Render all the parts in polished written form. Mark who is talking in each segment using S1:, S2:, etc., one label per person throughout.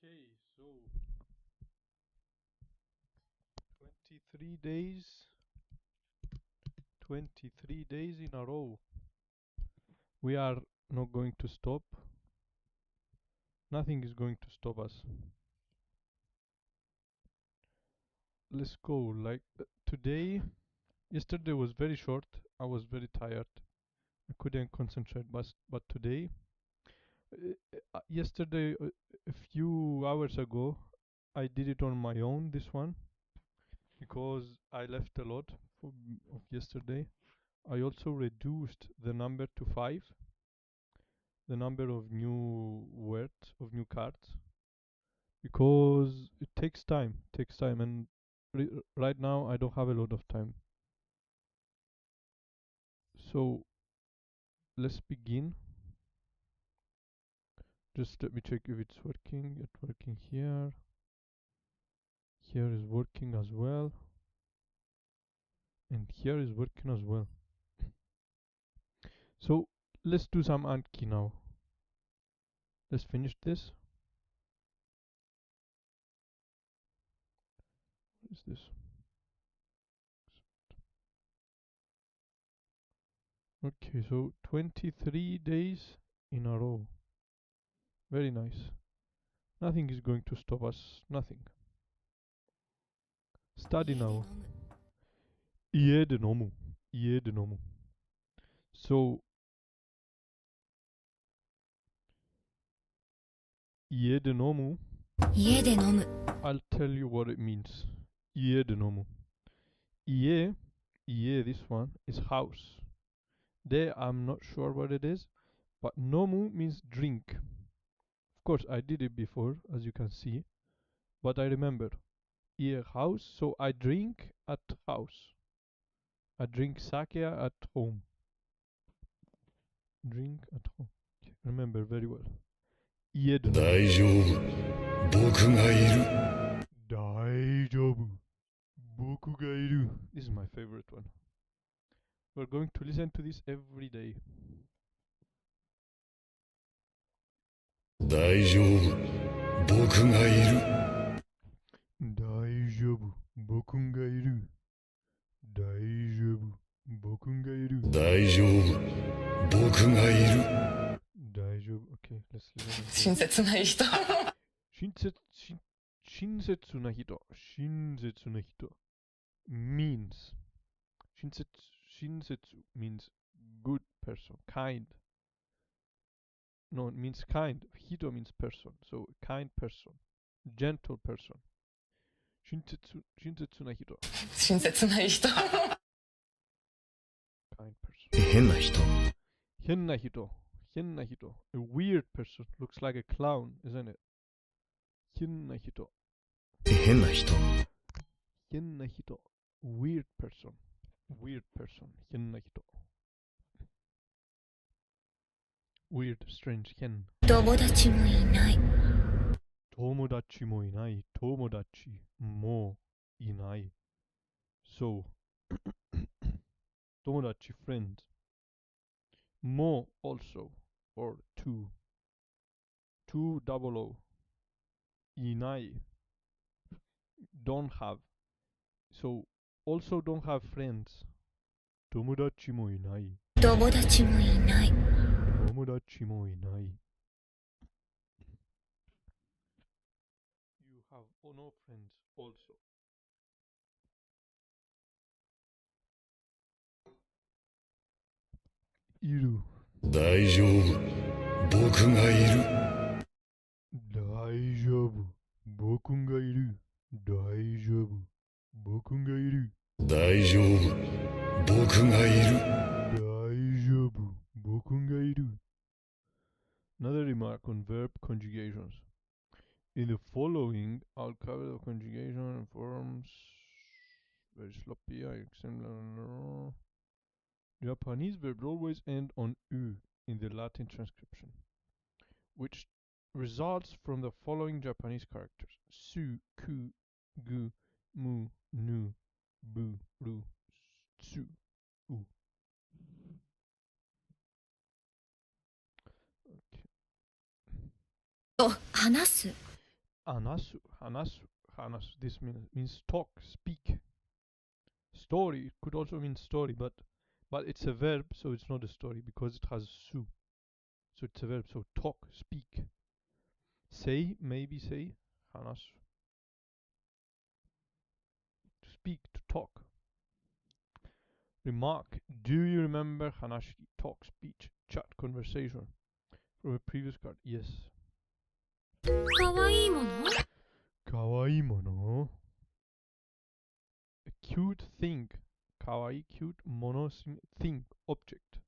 S1: Okay, so 23 days, 23 days in a row. We are not going to stop. Nothing is going to stop us. Let's go. Like today, yesterday was very short. I was very tired. I couldn't concentrate, but today, yesterday, a few hours ago, I did it on my own. This one because I left a lot of yesterday. I also reduced the number to 5, the number of new words, of new cards, because it takes time, and right now I don't have a lot of time. So let's begin. Just let me check if it's working. It's working here. Here is working as well. And here is working as well. So let's do some Anki now. Let's finish this. What is this? Okay, so 23 days in a row. Very nice. Nothing is going to stop us. Nothing. Study now. 家で飲む。家で飲む。So, 家で飲む。
S2: 家で飲む。
S1: I'll tell you what it means. 家で飲む。家, this one, is house. There, I'm not sure what it is, but nomu means drink. Of course, I did it before, as you can see, but I remember. Ie house, so I drink at house. I drink sake at home. Drink at home. Okay, remember very well. 家で飲む。
S3: 大丈夫。僕がいる。
S1: 大丈夫。僕がいる。This is my favorite one. We're going to listen to this every day.
S3: 大丈夫。僕がいる。
S1: 大丈夫。僕がいる。大丈夫。僕がいる。
S3: 大丈夫。僕がいる。
S1: 大丈夫。Okay, let's listen.
S2: 親切ない人。
S1: 親切な人。親切な人 means 親切 means good person, kind. No, it means kind. Hito means person, so kind person, gentle person. 親切な人。
S2: 親切ない人。
S1: kind person.
S3: 変な人。
S1: 変な人。変な人。A weird person. Looks like a clown, isn't it? 変な人。
S3: 変な人。
S1: 変な人。Weird person. Weird person. 変な人。Weird, strange, 変。
S2: 友達もいない。
S1: 友達もいない。友達もいない。So, 友達 friend. も also, or two. 200. いない。don't have. So, also don't have friends. 友達もいない。
S2: 友達もいない。
S1: 友達もいない。You have no friends also. いる。
S3: 大丈夫。僕がいる。
S1: 大丈夫。僕がいる。大丈夫。僕がいる。
S3: 大丈夫。僕がいる。
S1: 大丈夫。僕がいる。Another remark on verb conjugations. In the following, I'll cover the conjugation and forms. Very sloppy. Japanese verbs always end on u in the Latin transcription, which results from the following Japanese characters: su, ku, gu, mu, nu, bu, ru, tsu, u. Okay.
S2: と話す。
S1: Anasu. Hanasu. Hanasu. This means talk, speak. Story. It could also mean story, but it's a verb, so it's not a story because it has su. So it's a verb. So talk, speak. Say, maybe say. Hanasu. To speak, to talk. Remark. Do you remember hanashi? Talk, speech, chat, conversation. From a previous card. Yes.
S2: かわいいもの
S1: Kawaii mono. A cute thing. Kawaii, cute. Mono, thing, object.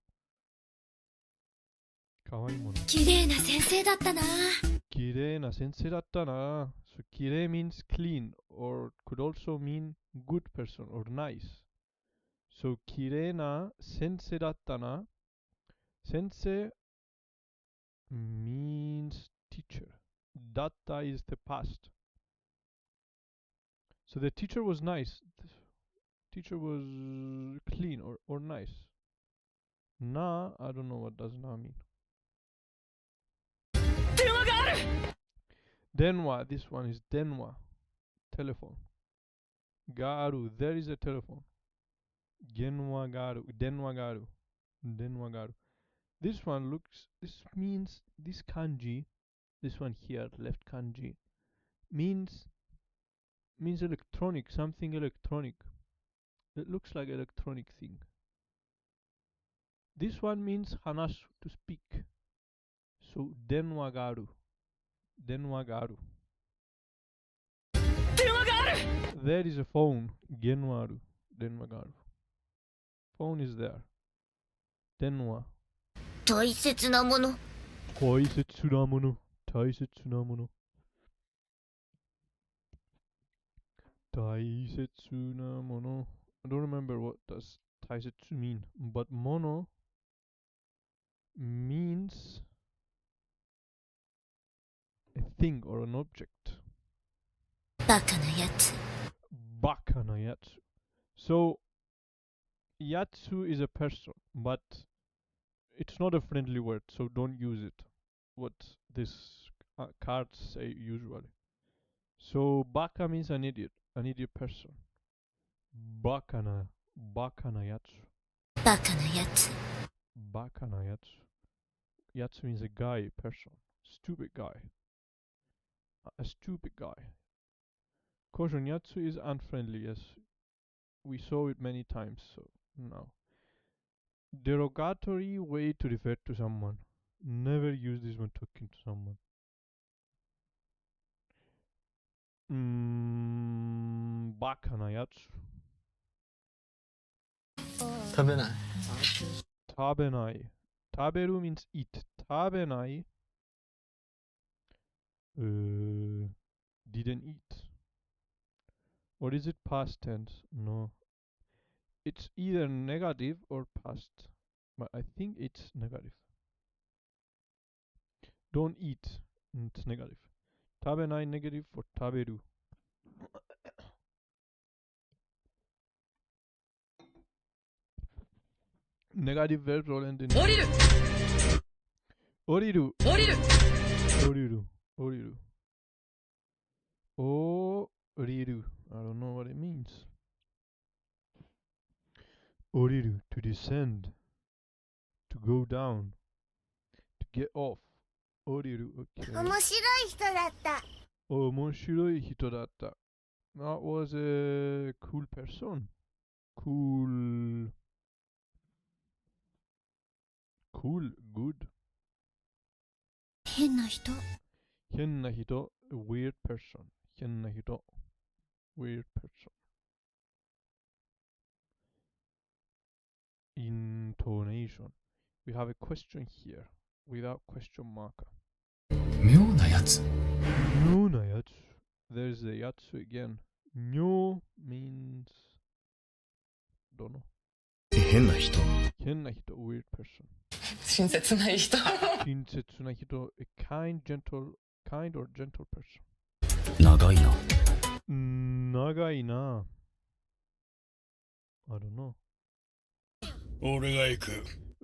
S1: Kawaii mono.
S2: 綺麗な先生だったな
S1: Kireina sensei datta na. So kire means clean, or could also mean good person or nice. So kireina sensei datta na. Sensei means teacher. Datta is the past. So the teacher was nice. The teacher was clean or nice. Na, I don't know what does na mean.
S2: 電話がある
S1: Denwa, this one is denwa. Telephone. Garu, there is a telephone. Genwa garu, denwa garu. Denwa garu. This one this means, this kanji, this one here, left kanji, means electronic, something electronic. It looks like electronic thing. This one means hanasu, to speak. So denwa garu. Denwa garu.
S2: 電話がある
S1: There is a phone. Genwaru. Denwa garu. Phone is there. Denwa.
S2: 大切なもの
S1: Taisetsu na mono. Taisetsu na mono. Taisetsu na mono. I don't remember what does taisetsu mean, but mono means a thing or an object.
S2: バカなやつ
S1: Baka na yatsu. So yatsu is a person, but it's not a friendly word, so don't use it. What this cards say usually. So baka means an idiot person. Baka na yatsu.
S2: バカなやつ
S1: Baka na yatsu. Yatsu means a guy, person. Stupid guy. A stupid guy. Caution, yatsu is unfriendly, yes. We saw it many times, so no. Derogatory way to refer to someone. Never use this when talking to someone. Baka na yatsu.
S4: 食べない
S1: Tabenai. Taberu means eat. Tabenai. Didn't eat. Or is it past tense? No. It's either negative or past. But I think it's negative. Don't eat. It's negative. Tabenai negative for taberu. Negative verbs all end in
S2: 降りる
S1: oriru.
S2: 降りる
S1: Oriru. Oriru. Oriru. I don't know what it means. Oriru. To descend. To go down. To get off. Oriru. Okay.
S2: 面白い人だった
S1: Omoshiroi hito datta. That was a cool person. Cool. Cool. Good.
S2: 変な人
S1: Henna hito. A weird person. Henna hito. Weird person. Intonation. We have a question here without question marker.
S3: 妙なやつ
S1: Nyo na yatsu. There's the yatsu again. Nyo means. Don't know.
S3: 変な人
S1: Henna hito. Weird person.
S2: 親切ない人
S1: Shinsetsu na hito. A kind or gentle person.
S3: 長いな
S1: Nagai na. I don't know.
S3: 俺が行く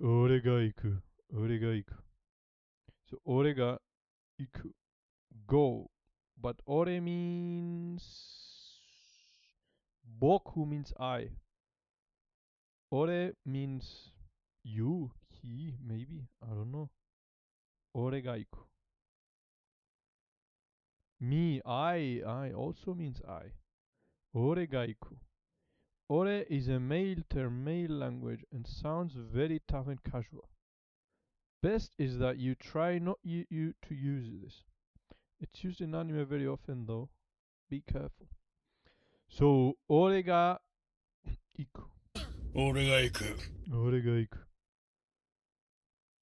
S1: Ore ga iku. Ore ga iku. So, ore ga iku. Go. But ore means boku means I. Ore means you, he, maybe. I don't know. Ore ga iku. Me, I also means I. Ore ga iku. Ore is a male term, male language, and sounds very tough and casual. Best is that you try not you to use this. It's used in anime very often though. Be careful. So, ore ga iku.
S3: 俺が行く。
S1: Ore ga iku.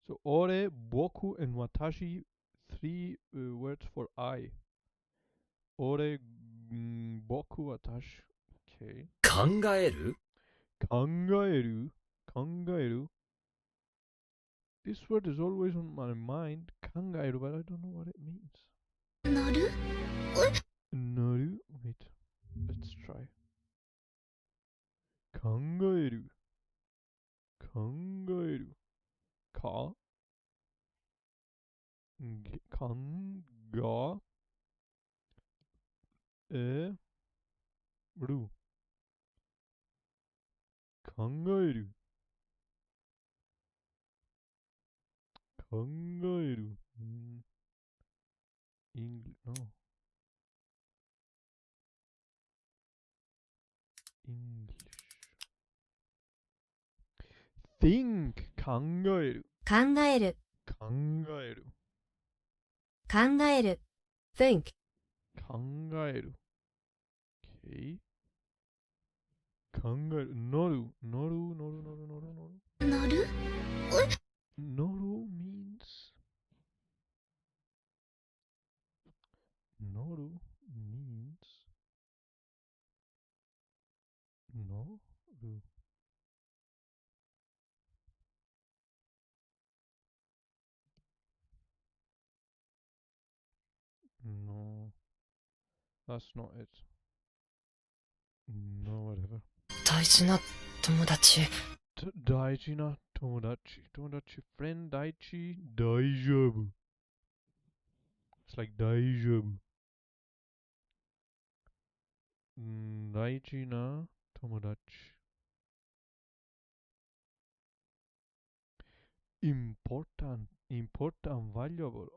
S1: So, ore, boku, and watashi, three words for I. Ore, boku, watashi. Okay.
S3: 考える
S1: Kangaeru. Kangaeru. This word is always on my mind. Kangaeru, but I don't know what it means.
S2: なる
S1: Naru? Wait. Let's try. Kangaeru. Kangaeru. Ka. Kanga. Ru. Kangaeru. Kangaeru. English. No. English. Think. Kangaeru.
S4: 考える
S1: Kangaeru.
S4: 考える think
S1: Kangaeru. Okay. Kangaeru. Noru. Noru. Noru. Noru. Noru. Noru.
S2: なる
S1: Noru means. Noru means. Noru. No. That's not it. No, whatever.
S2: 大事な友達
S1: Daiji na tomodachi. Tomodachi friend Daichi. Daijobu. It's like Daijobu. Daiji na tomodachi. Important. Important. Valuable.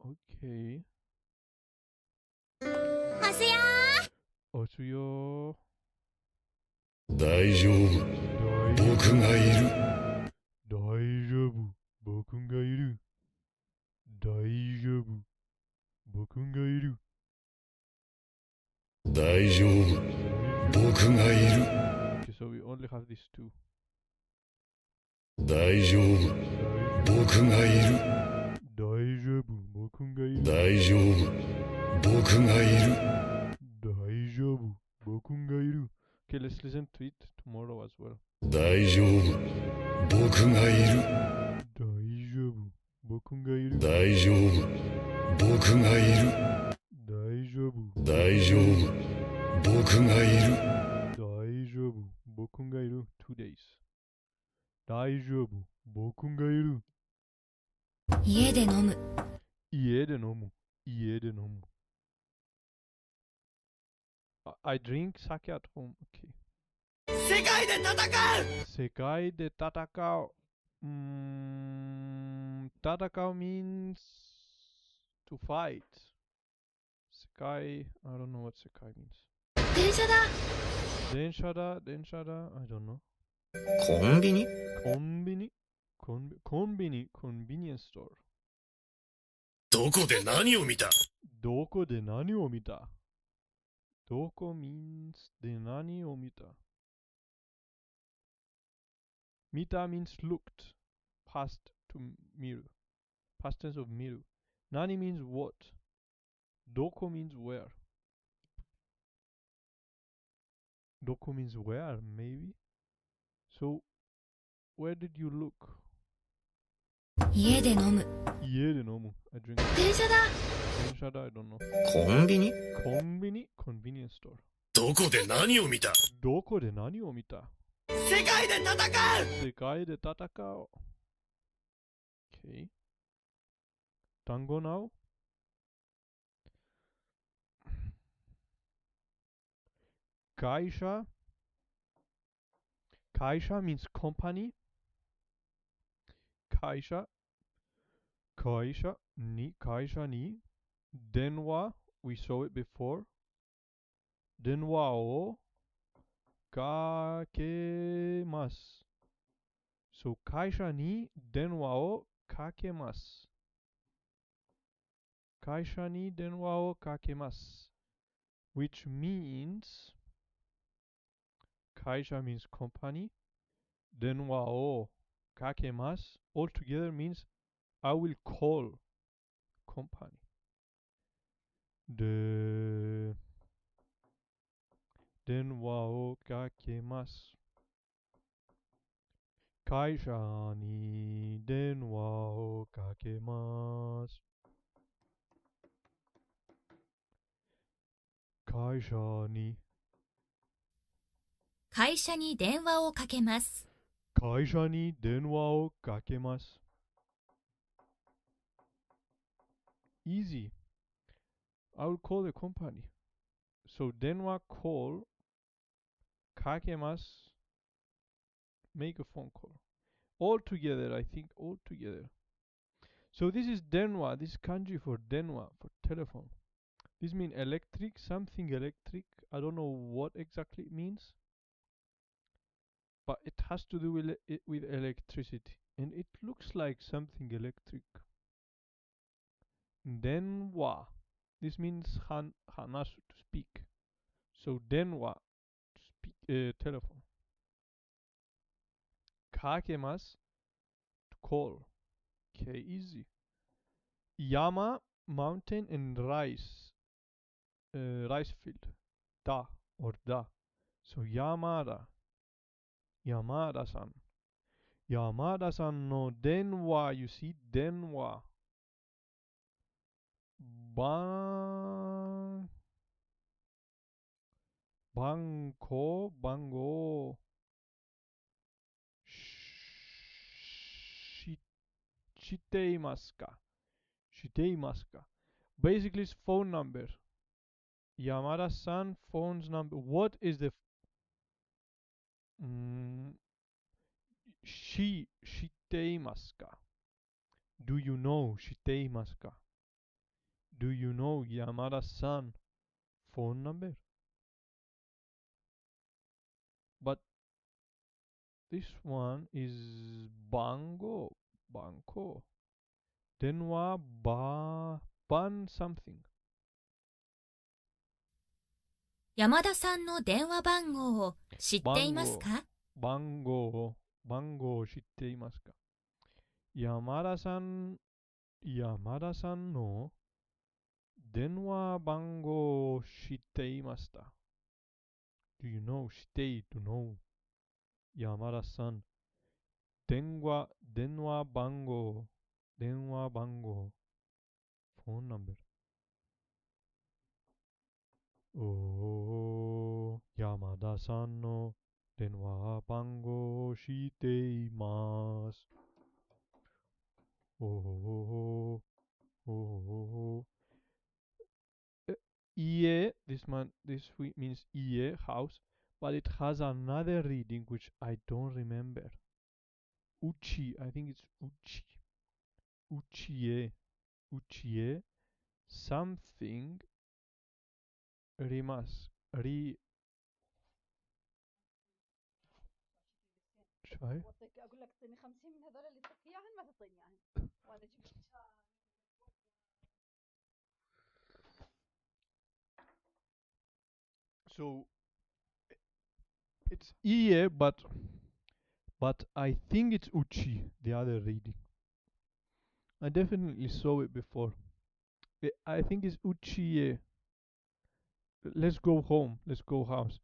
S1: Okay.
S2: はせや
S1: Osuyo.
S3: 大丈夫。僕がいる。
S1: 大丈夫。僕がいる。大丈夫。僕がいる。
S3: 大丈夫。僕がいる。
S1: Okay, so we only have these two.
S3: 大丈夫。僕がいる。
S1: 大丈夫。僕がいる。
S3: 大丈夫。僕がいる。
S1: 大丈夫。僕がいる。Okay, let's listen to it tomorrow as well.
S3: 大丈夫。僕がいる。
S1: 大丈夫。僕がいる。
S3: 大丈夫。僕がいる。
S1: 大丈夫。
S3: 大丈夫。僕がいる。
S1: 大丈夫。僕がいる。2 days. 大丈夫。僕がいる。
S2: 家で飲む
S1: 家で飲む。家で飲む。I drink sake at home. Okay.
S3: 世界で戦う
S1: 世界で戦う。戦う means to fight. 世界 I don't know what 世界 means.
S2: 電車だ
S1: 電車だ、電車だ、I don't know.
S3: コンビニ
S1: コンビニコンビニ、コンビニエンスストア。
S3: どこで何を見た
S1: どこで何を見たどこ means で何を見た見た means looked. Past to mirror. Past tense of mirror. 何 means what. どこ means where. どこ means where, maybe. So, where did you look?
S2: 家で飲む
S1: 家で飲む。I drink.
S2: 電車だ
S1: 電車だ、I don't know.
S3: コンビニ
S1: コンビニ convenience store.
S3: どこで何を見た
S1: どこで何を見た
S3: 世界で戦う
S1: 世界で戦う。Okay. 単語 now? Kaisha. Kaisha means company. Kaisha. Kaisha ni. Denwa. We saw it before. Denwa o kakemasu. So kaisha ni denwa o kakemasu. Kaisha ni denwa o kakemasu. Which means kaisha means company. Denwa o kakemasu altogether means I will call company. De denwa o kakemasu. Kaisha ni denwa o kakemasu. Kaisha ni.
S2: 会社に電話をかけます。
S1: 会社に電話をかけます。Easy. I will call the company. So 電話 call かけます make a phone call. All together, I think all together. So this is 電話. This is kanji for 電話 for telephone. This means electric, something electric. I don't know what exactly it means. But it has to do with electricity. And it looks like something electric. 電話. This means hanasu, to speak. So 電話 to speak telephone. かけます to call. Okay, easy. Yama, mountain, and rice. Rice field. Da or da. So Yamada. Yamada-san. Yamada-san no denwa. You see, denwa. Bango. Shiteimasu ka? Shiteimasu ka? Basically, it's phone number. Yamada-san phone's number. What is the shiteimasu ka? Do you know shiteimasu ka? Do you know Yamada-san phone number? But this one is bango. Banko. Denwa ban something.
S2: 山田さんの電話番号を知っていますか？
S1: 番号を知っていますか？山田さんの電話番号を知っていました。Do you know? 知っている to know. 山田さん。電話番号。phone number. 山田さんの電話番号を知っています。Ie, this means ie, house, but it has another reading which I don't remember. Uchi, I think it's uchi. Uchie, something rimas. Try. So it's ie, but I think it's uchi, the other reading. I definitely saw it before. I think it's uchi. Let's go home. Let's go house.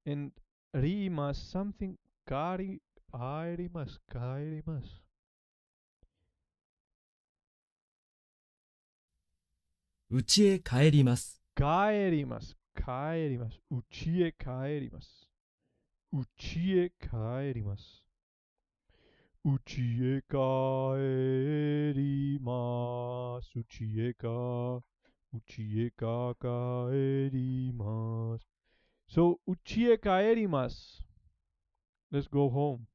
S1: And rimas something kairimas.
S5: 家へ帰ります。
S1: 帰ります。家へ帰ります。家へ帰ります。家へ帰ります。家へ帰ります。So, Uchie kaerimasu. Let's go home.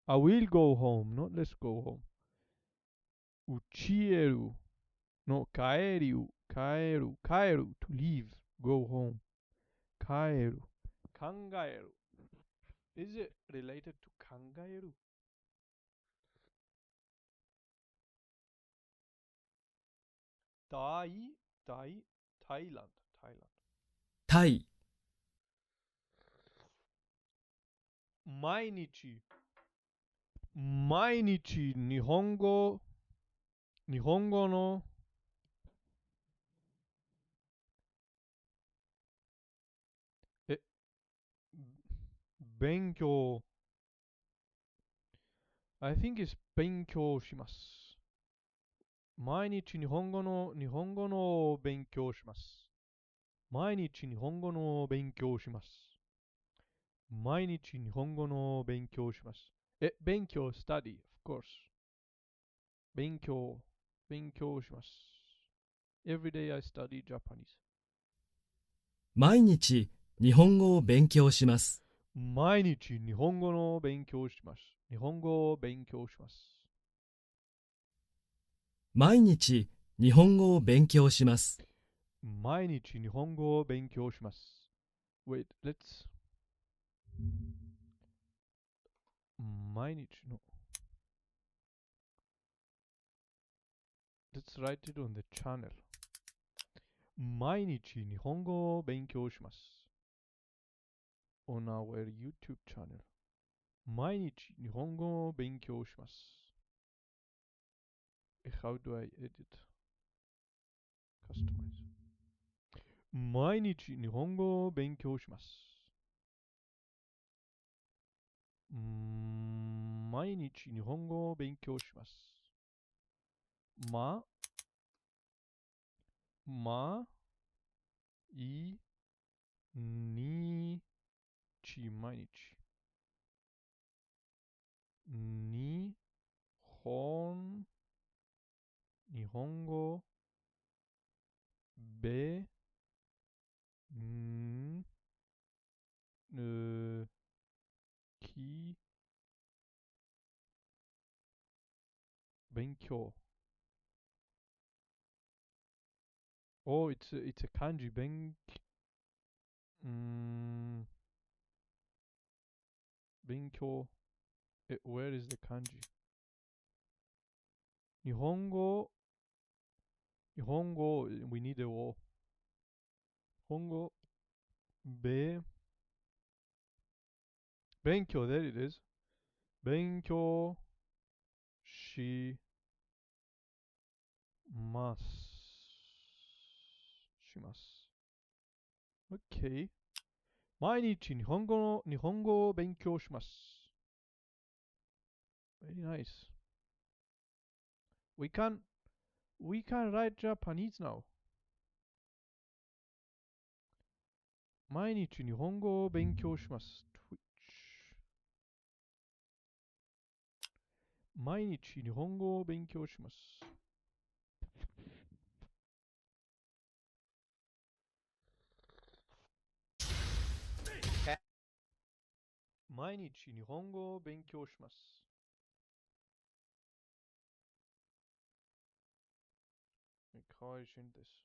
S1: I will go home, not let's go home. Uchieru. No, kaeru. Kaeru. Kaeru. To leave. Go home. Kaeru. Kangaeru. Is it related to kangaeru? Thailand. Thailand.
S5: タイ、
S1: 毎日。毎日日本語。日本語のえ勉強。I think it's 勉強します。毎日日本語の勉強します。毎日日本語の勉強します。毎日日本語の勉強します。勉強 study, of course. 勉強、勉強します。Every day I study Japanese.
S5: 毎日日本語を勉強します。
S1: 毎日日本語の勉強します。日本語を勉強します。
S5: 毎日日本語を勉強します。
S1: 毎日日本語を勉強します。Wait, let's 毎日の Let's write it on the channel. 毎日日本語を勉強します。On our YouTube channel. 毎日日本語を勉強します。How do I edit? Customize. 毎日日本語を勉強します。毎日日本語を勉強します。ま、い、に、毎日。に、日本語、ん、き、勉強。Oh, it's a kanji. 勉強。where is the kanji? 日本語、we need a o. 日本語、勉強、there it is. 勉強します。OK。毎日日本語を勉強します。Very nice. We can write Japanese now. 毎日日本語を勉強します。Twitch。毎日日本語を勉強します。毎日日本語を勉強します。かわいいんです。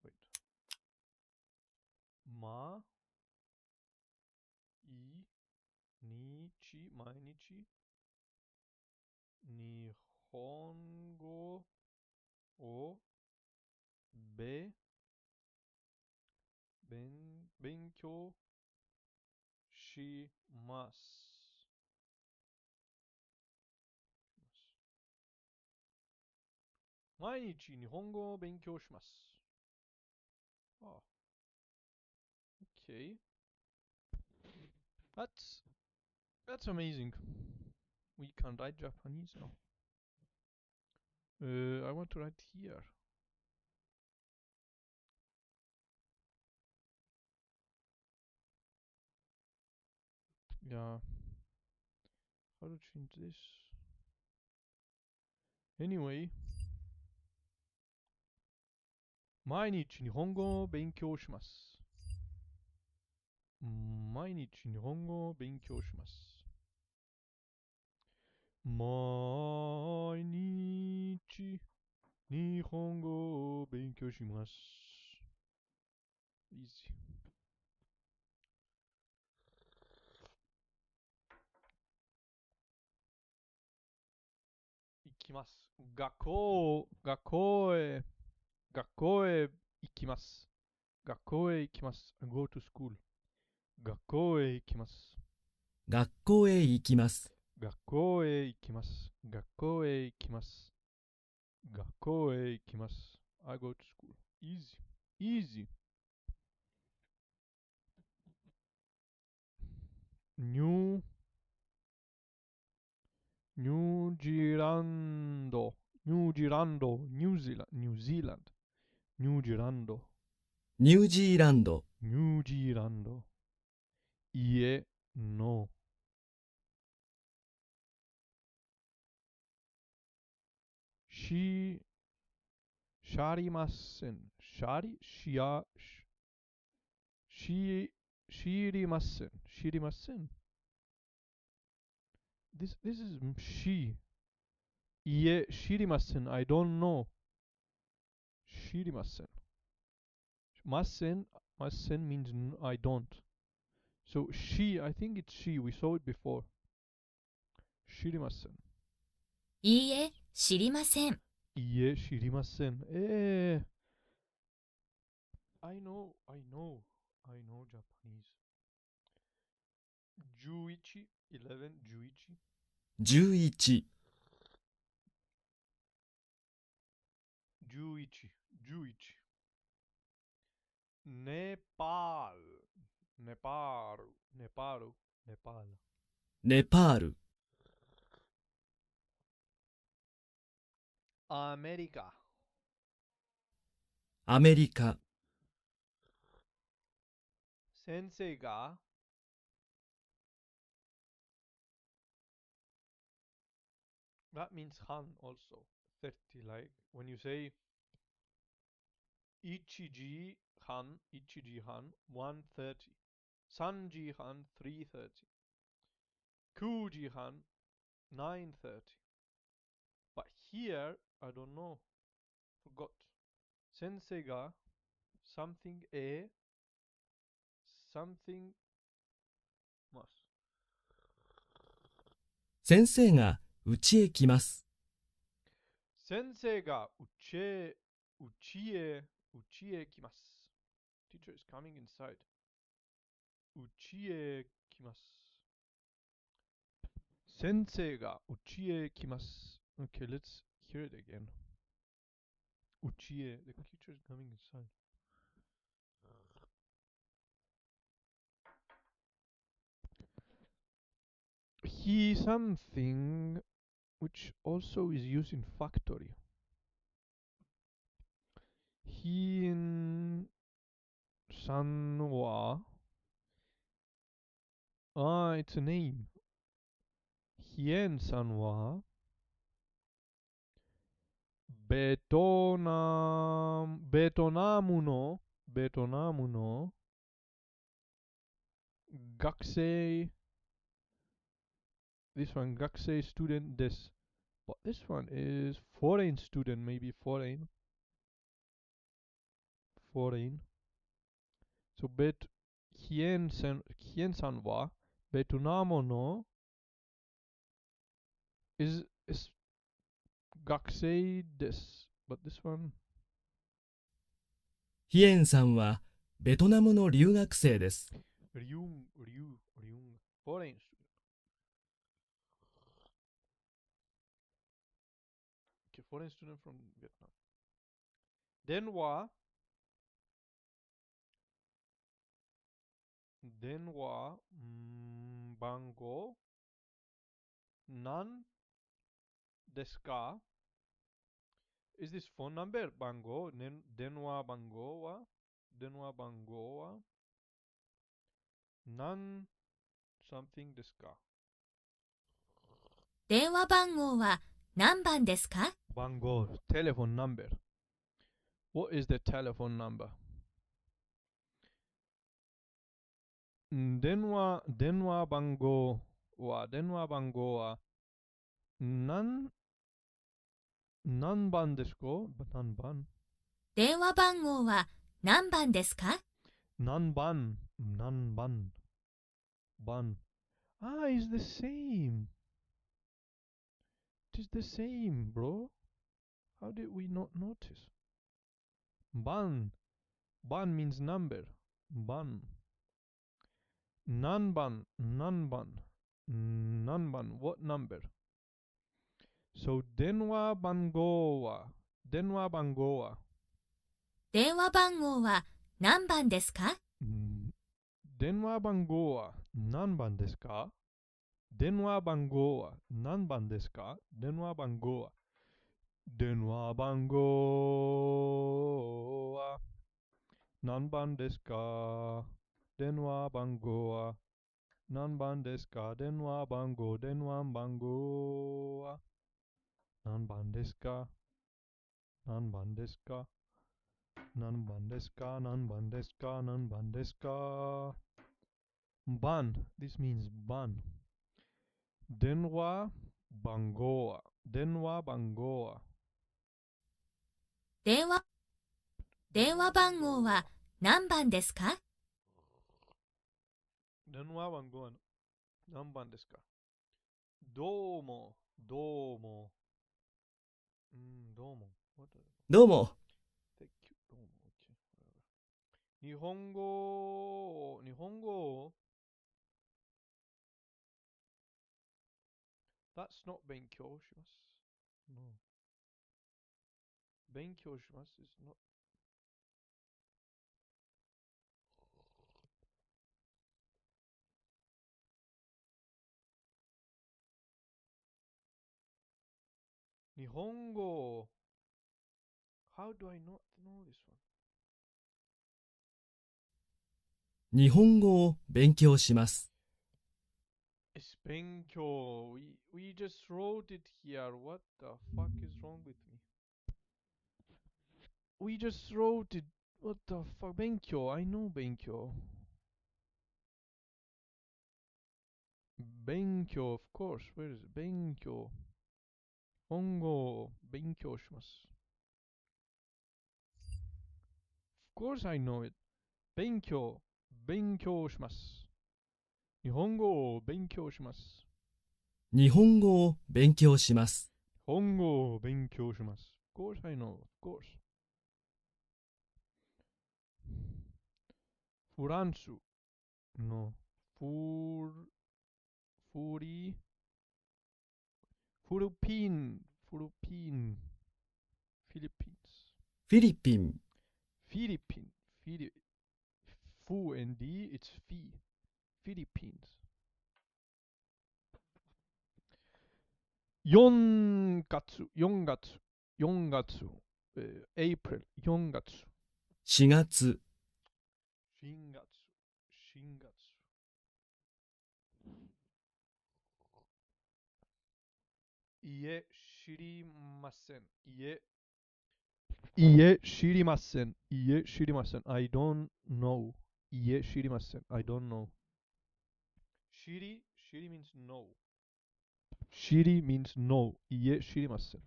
S1: wait. 毎日日本語を勉強します。毎日日本語を勉強します。Oh, okay. That's amazing. We can write Japanese now. I want to write here. Yeah. How to change this? Anyway, 毎日日本語を勉強します。毎日日本語を勉強します。毎日日本語を勉強します。Easy. 行きます。学校へ行きます。学校へ行きます。I go to school. 学校へ行きます。
S5: 学校へ行きます。
S1: 学校へ行きます。学校へ行きます。学校へ行きます。I go to school. Easy. Easy. ニューニュージーランド、ニュージーランド、ニュージーランド、ニュージーランド、ニュージーランド、
S5: ニュージーランド。
S1: ニュージーランド、家の、し、しゃりません。しゃり、しや、し、しりません。しりません。This is she. 家、知りません。I don't know. 知りません。ません means I don't. So she, I think it's she. We saw it before. 知りません。
S2: いいえ、知りません。
S1: いえ、知りません。I know, I know, I know Japanese. 11, 11, 11.
S5: 11、11,
S1: 11. ネパール、ネパール、ネパール、ネパール。
S5: ネパール。
S1: アメリカ、
S5: アメリカ。
S1: 先生が、that means han also. 30, like when you say 1時半、1時半、1:30. 3時半、3:30. 9時半、9:30. But here, I don't know. Forgot. 先生が something a something ます。
S5: 先生が家へ来ます。
S1: 先生が家へ来ます。Teacher is coming inside. 家へ来ます。先生が家へ来ます。Okay, let's hear it again. 家へ The teacher is coming inside. He something which also is used in factory. He in san wa. It's a name. Hien san wa. Betonamu no 学生 This one 学生 student this. But this one is foreign student, maybe foreign. Foreign. So Hien san wa Betonamu no is 学生です. But this one
S5: ヒエンさんはベトナムの留学生です。
S1: Ryung foreign student. Okay, foreign student from Vietnam. 電話番号何ですか Is this phone number 電話番号は何 something ですか
S2: 電話番号は何番ですか？
S1: 番号 telephone number What is the telephone number? 電話番号は何番ですか？何番？
S2: 電話番号は何番ですか？
S1: 何番？番。it's the same. It is the same, bro. How did we not notice? Ban. Ban means number. Ban. Nanban. Nanban. What number? So, 電話番号は
S2: 電話番号は何番ですか？
S1: 電話番号は何番ですか？電話番号は何番ですか？電話番号は何番ですか？電話番号は何番ですか？電話番号は何番ですか？何番ですか？何番ですか？何番ですか？何番ですか？ Ban. This means ban. 電話番号は電話番号は
S2: 電話番号は何番ですか？
S1: 電話番号は何番ですか？どうも。どうも。どうも。
S5: どうも。
S1: Thank you. どうも。Okay. 日本語 That's not 勉強します。No. 勉強します is not. 日本語 How do I not know this one?
S5: 日本語を勉強します。
S1: It's 勉強 we just wrote it here. What the fuck is wrong with me? We just wrote it. What the fuck? 勉強 I know 勉強勉強 of course. Where is it? 勉強日本語を勉強します。Of course I know it. 勉強します。日本語を勉強します。
S5: 日本語を勉強します。
S1: 日本語を勉強します。Of course I know. Of course. フランスのフリピンフィリピンス
S5: フィリピン。
S1: フィリピンフ and D it's フィリピンス4月4月April 4月
S5: 4月。
S1: 4月いえ知りませんいえ知りません I don't know いえ知りません I don't know 知り means no 知り means no いえ知りません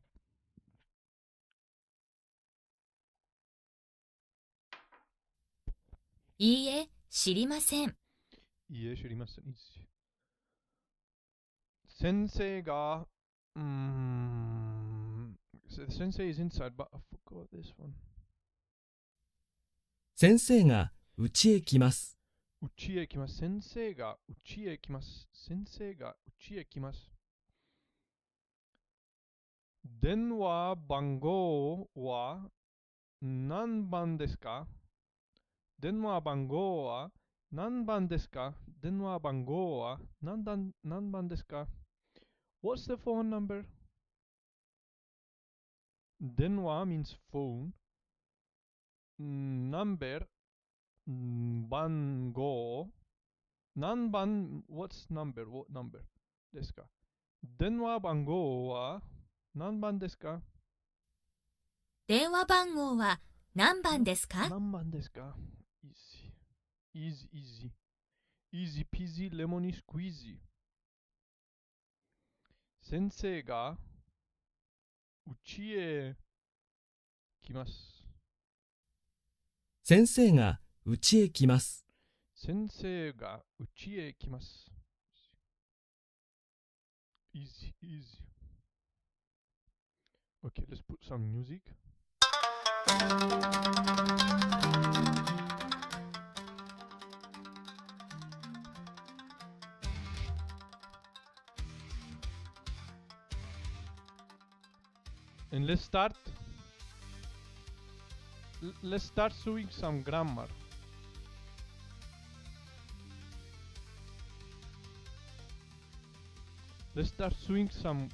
S2: いいえ、知りません。
S1: いいえ知りません先生が先生 is inside but I forgot this one
S5: 先生が家へ来ます。
S1: 家へ来ます先生が家へ来ます電話番号は何番ですか？電話番号は何番ですか？電話番号は何番ですか？ What's the phone number? 電話 means phone. Number 番号何番 What's number? What number ですか？電話番号は何番ですか？
S2: 電話番号は何番ですか？
S1: 何番ですか？ Easy. Easy, easy. Easy peasy lemony squeezy. 先生が家へ来ます。
S5: 先生が家へ来ます。
S1: 先生が家へ来ます。Easy, easy. Okay, let's put some music. And let's start doing some grammar. Let's start doing some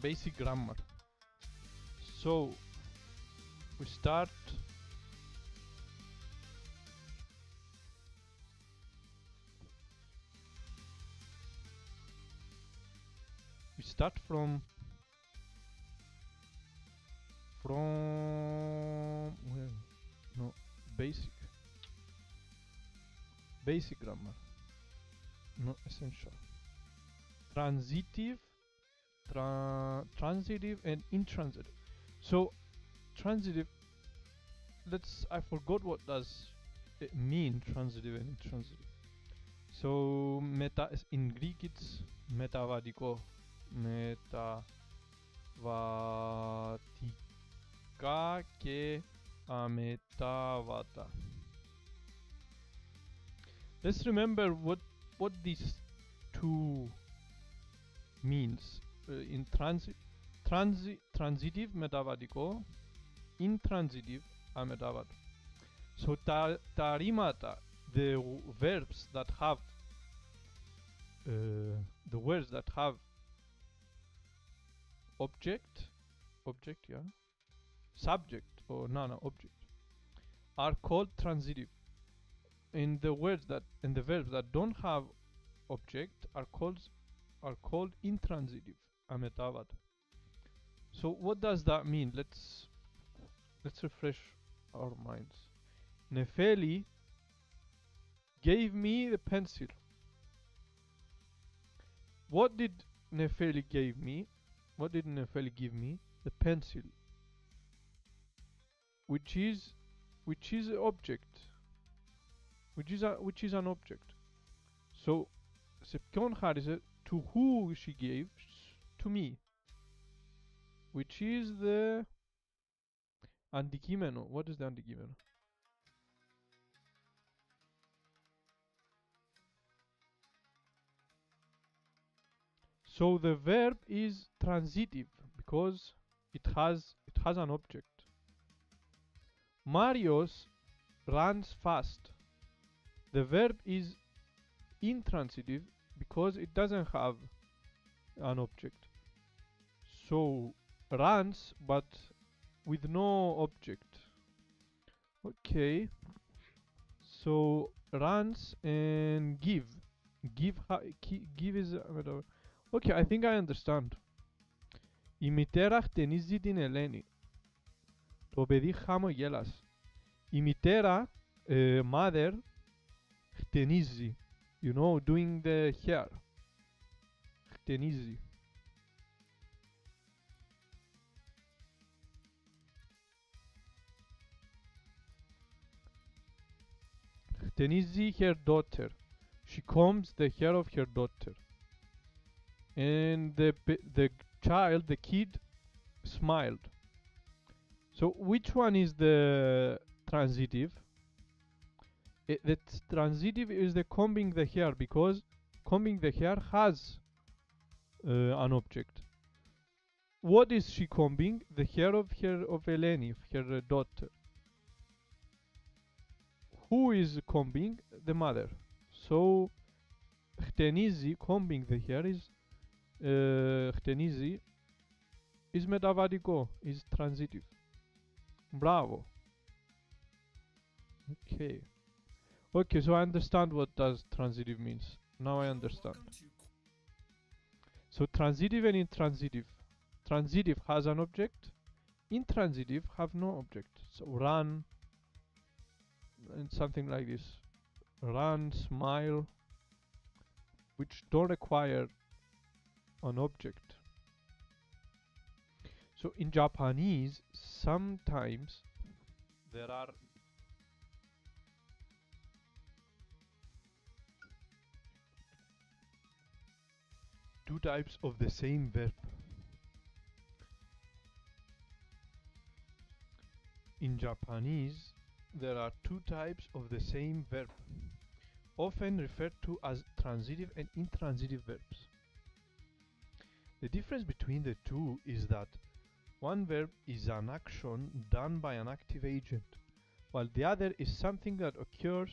S1: basic grammar. So we start from where? No, basic grammar, not essential. Transitive, transitive and intransitive. So transitive, I forgot what does it mean, transitive and intransitive. So meta, in Greek it's metavadiko. Metavatika και αμετάβατα. Let's remember what these two means. In transitive μεταβατικό, intransitive αμετάβατο. So τα ρήματα, the verbs that have the words that have object, yeah, subject or object, are called transitive. And the verbs that don't have object are called intransitive, ametavad. So what does that mean? Let's refresh our minds. Nefeli gave me the pencil. What did Nefeli give me? The pencil, which is object, which is an object. So σε ποιον χάρισε? To who she gave? To me, which is the αντικείμενο. What is the αντικείμενο? So the verb is transitive because it has an object. Marios runs fast. The verb is intransitive because it doesn't have an object. So runs but with no object. Okay. So runs and give is okay, I think I understand. Η μητέρα χτενίζει την Ελένη. Το παιδί χαμογέλασε. Η μητέρα, mother, χτενίζει. You know, doing the hair. Χτενίζει. Χτενίζει her daughter. She combs the hair of her daughter. And the kid smiled. So which one is the transitive? The transitive is the combing the hair, because combing the hair has an object. What is she combing? The hair of Eleni, her daughter. Who is combing? The mother. So χτενίζει, combing the hair, is χτενίζει is μεταβατικό, is transitive. Bravo. Okay. Okay, so I understand what does transitive means. Now I understand. So transitive and intransitive. Transitive has an object, intransitive have no object. So run and something like this. Run, smile, which don't require an object. So in Japanese, sometimes there are two types of the same verb. In Japanese, there are two types of the same verb, often referred to as transitive and intransitive verbs. The difference between the two is that one verb is an action done by an active agent, while the other is something that occurs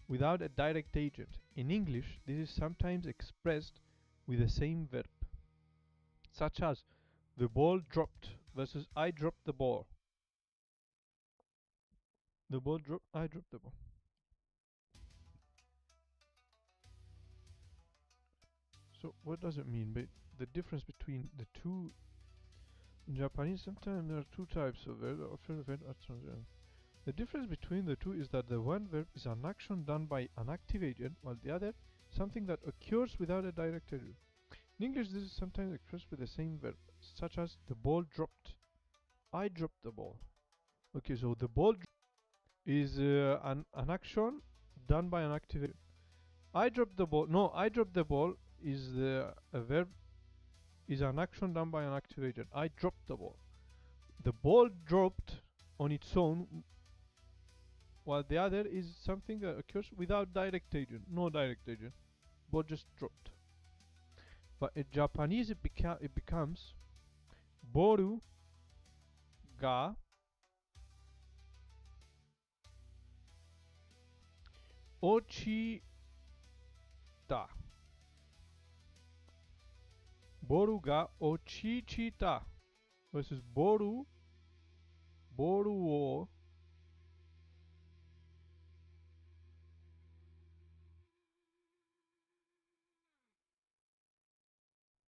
S1: without a direct agent. In English, this is sometimes expressed with the same verb, such as the ball dropped versus I dropped the ball. The ball dropped, I dropped the ball. So what does it mean? But the difference between the two in Japanese, sometimes there are two types of verb, often referred as transitive. The difference between the two is that the one verb is an action done by an active agent, while the other something that occurs without a direct agent. In English, this is sometimes expressed with the same verb, such as the ball dropped. I dropped the ball. Okay, so the ball is an action done by an active agent. I dropped the ball. No, I dropped the ball is a verb, is an action done by an active agent. I dropped the ball. The ball dropped on its own, while the other is something that occurs without direct agent. No direct agent. Ball just dropped. But in Japanese it becomes boru ga ochita. Boru ga ochichita versus boru wo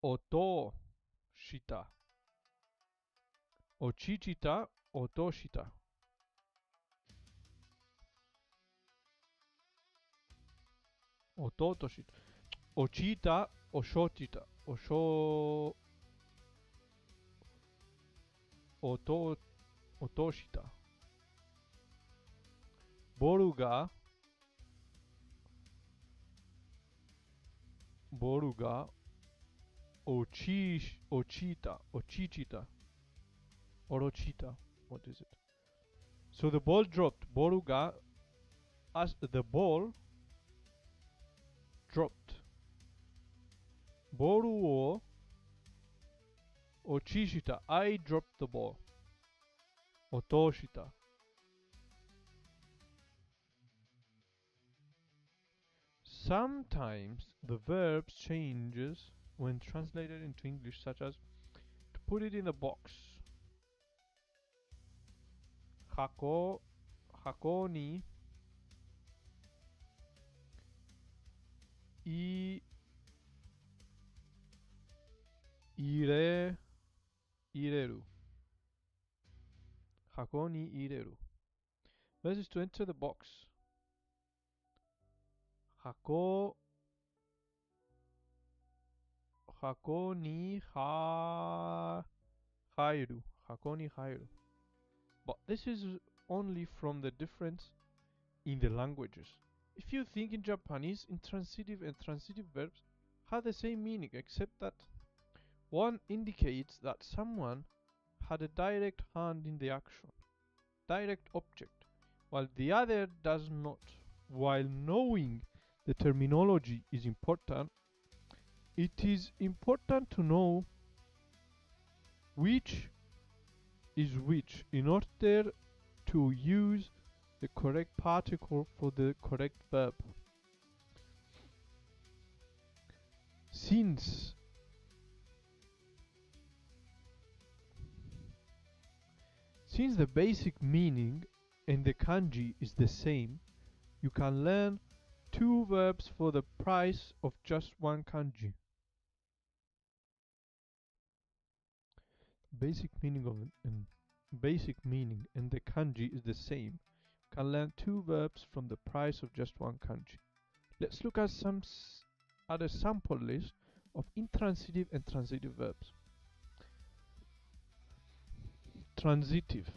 S1: otoshita. Ochichita, otoshita. Ototoshita. Ochita, oshotita. Otoshita. Boru ga ochita, orochita. What is it? So the ball dropped. Boru ga, as the ball dropped. Boru wo ochishita. I dropped the ball. Otoshita. Sometimes the verb changes when translated into English, such as to put it in a box. Hako ni ireru. Hako ni ireru. Versus to enter the box. Hako ni hairu. Hako ni hairu. But this is only from the difference in the languages. If you think in Japanese, intransitive and transitive verbs have the same meaning, except that one indicates that someone had a direct hand in the action, direct object, while the other does not. While knowing the terminology is important, it is important to know which is which in order to use the correct particle for the correct verb. Since the basic meaning and the kanji is the same, you can learn two verbs for the price of just one kanji. Basic meaning of basic meaning and the kanji is the same. Can learn two verbs from the price of just one kanji. Let's look at at a sample list of intransitive and transitive verbs. Transitive.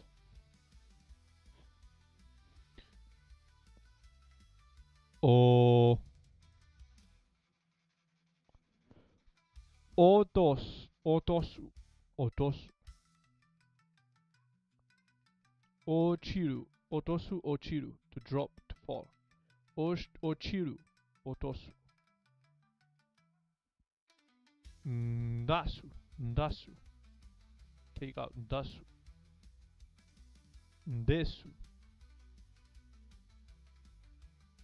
S1: O otos, otosu, otosu. Ochiru, otosu, ochiru, to drop, to fall. Ochiru, otosu. Ndasu, ndasu. Take out ndasu. Ndesu.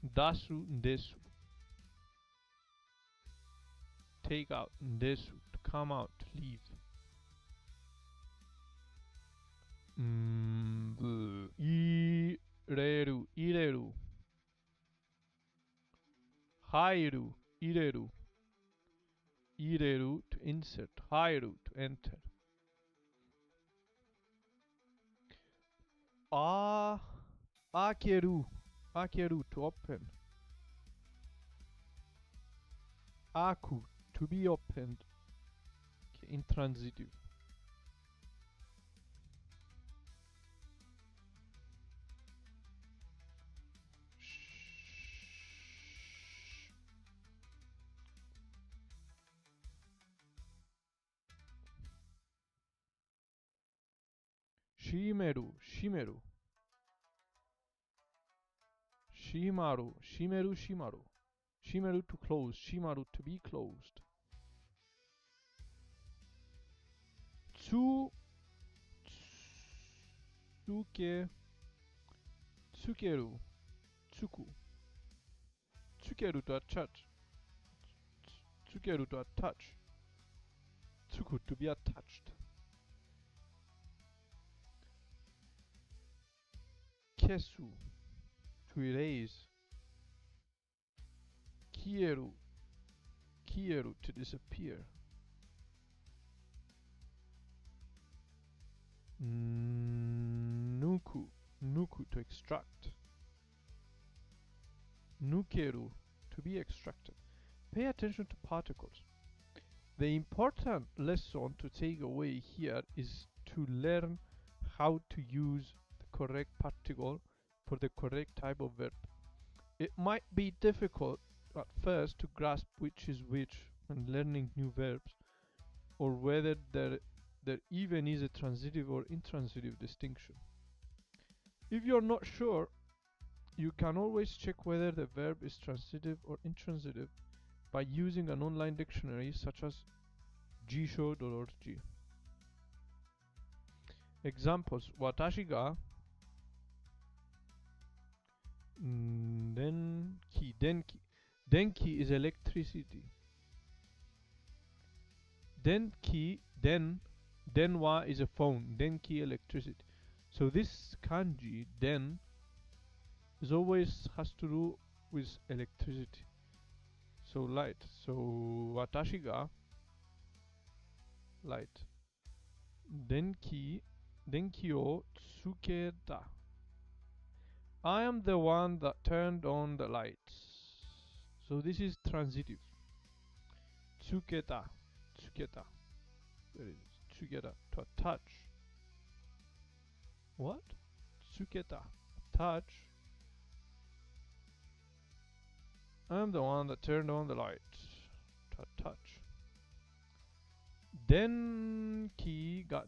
S1: Dasu, ndesu. Take out ndesu, to come out, to leave. Ireru, ireru. Hairu, ireru. Ireru, to insert. Hairu, to enter. Akeru, akeru, to open. Aku, to be opened. Okay, intransitive. Shimeru, shimeru. Shimaru, shimeru, shimaru. Shimeru, to close. Shimaru, to be closed. Tsukeru, tsuku. Tsukeru, to attach. Tsukeru, to attach. Tsuku, to be attached. Kesu, to erase. Kieru, kieru, to disappear. Nuku, nuku, to extract. Nukeru, to be extracted. Pay attention to particles. The important lesson to take away here is to learn how to use the correct particle for the correct type of verb. It might be difficult at first to grasp which is which when learning new verbs, or whether there even is a transitive or intransitive distinction. If you're not sure, you can always check whether the verb is transitive or intransitive by using an online dictionary such as jisho.org. Examples: Watashi ga denki, denki. Denki is electricity. Denki, denwa is a phone. Denki, electricity. So this kanji, den, is always has to do with electricity. So light. So watashi ga light. Denki o tsuketa. I am the one that turned on the lights. So this is transitive. Tsuketa. Tsuketa. There it is. Tsuketa. To attach. What? Tsuketa. Attach. I am the one that turned on the lights. To attach. Denki ga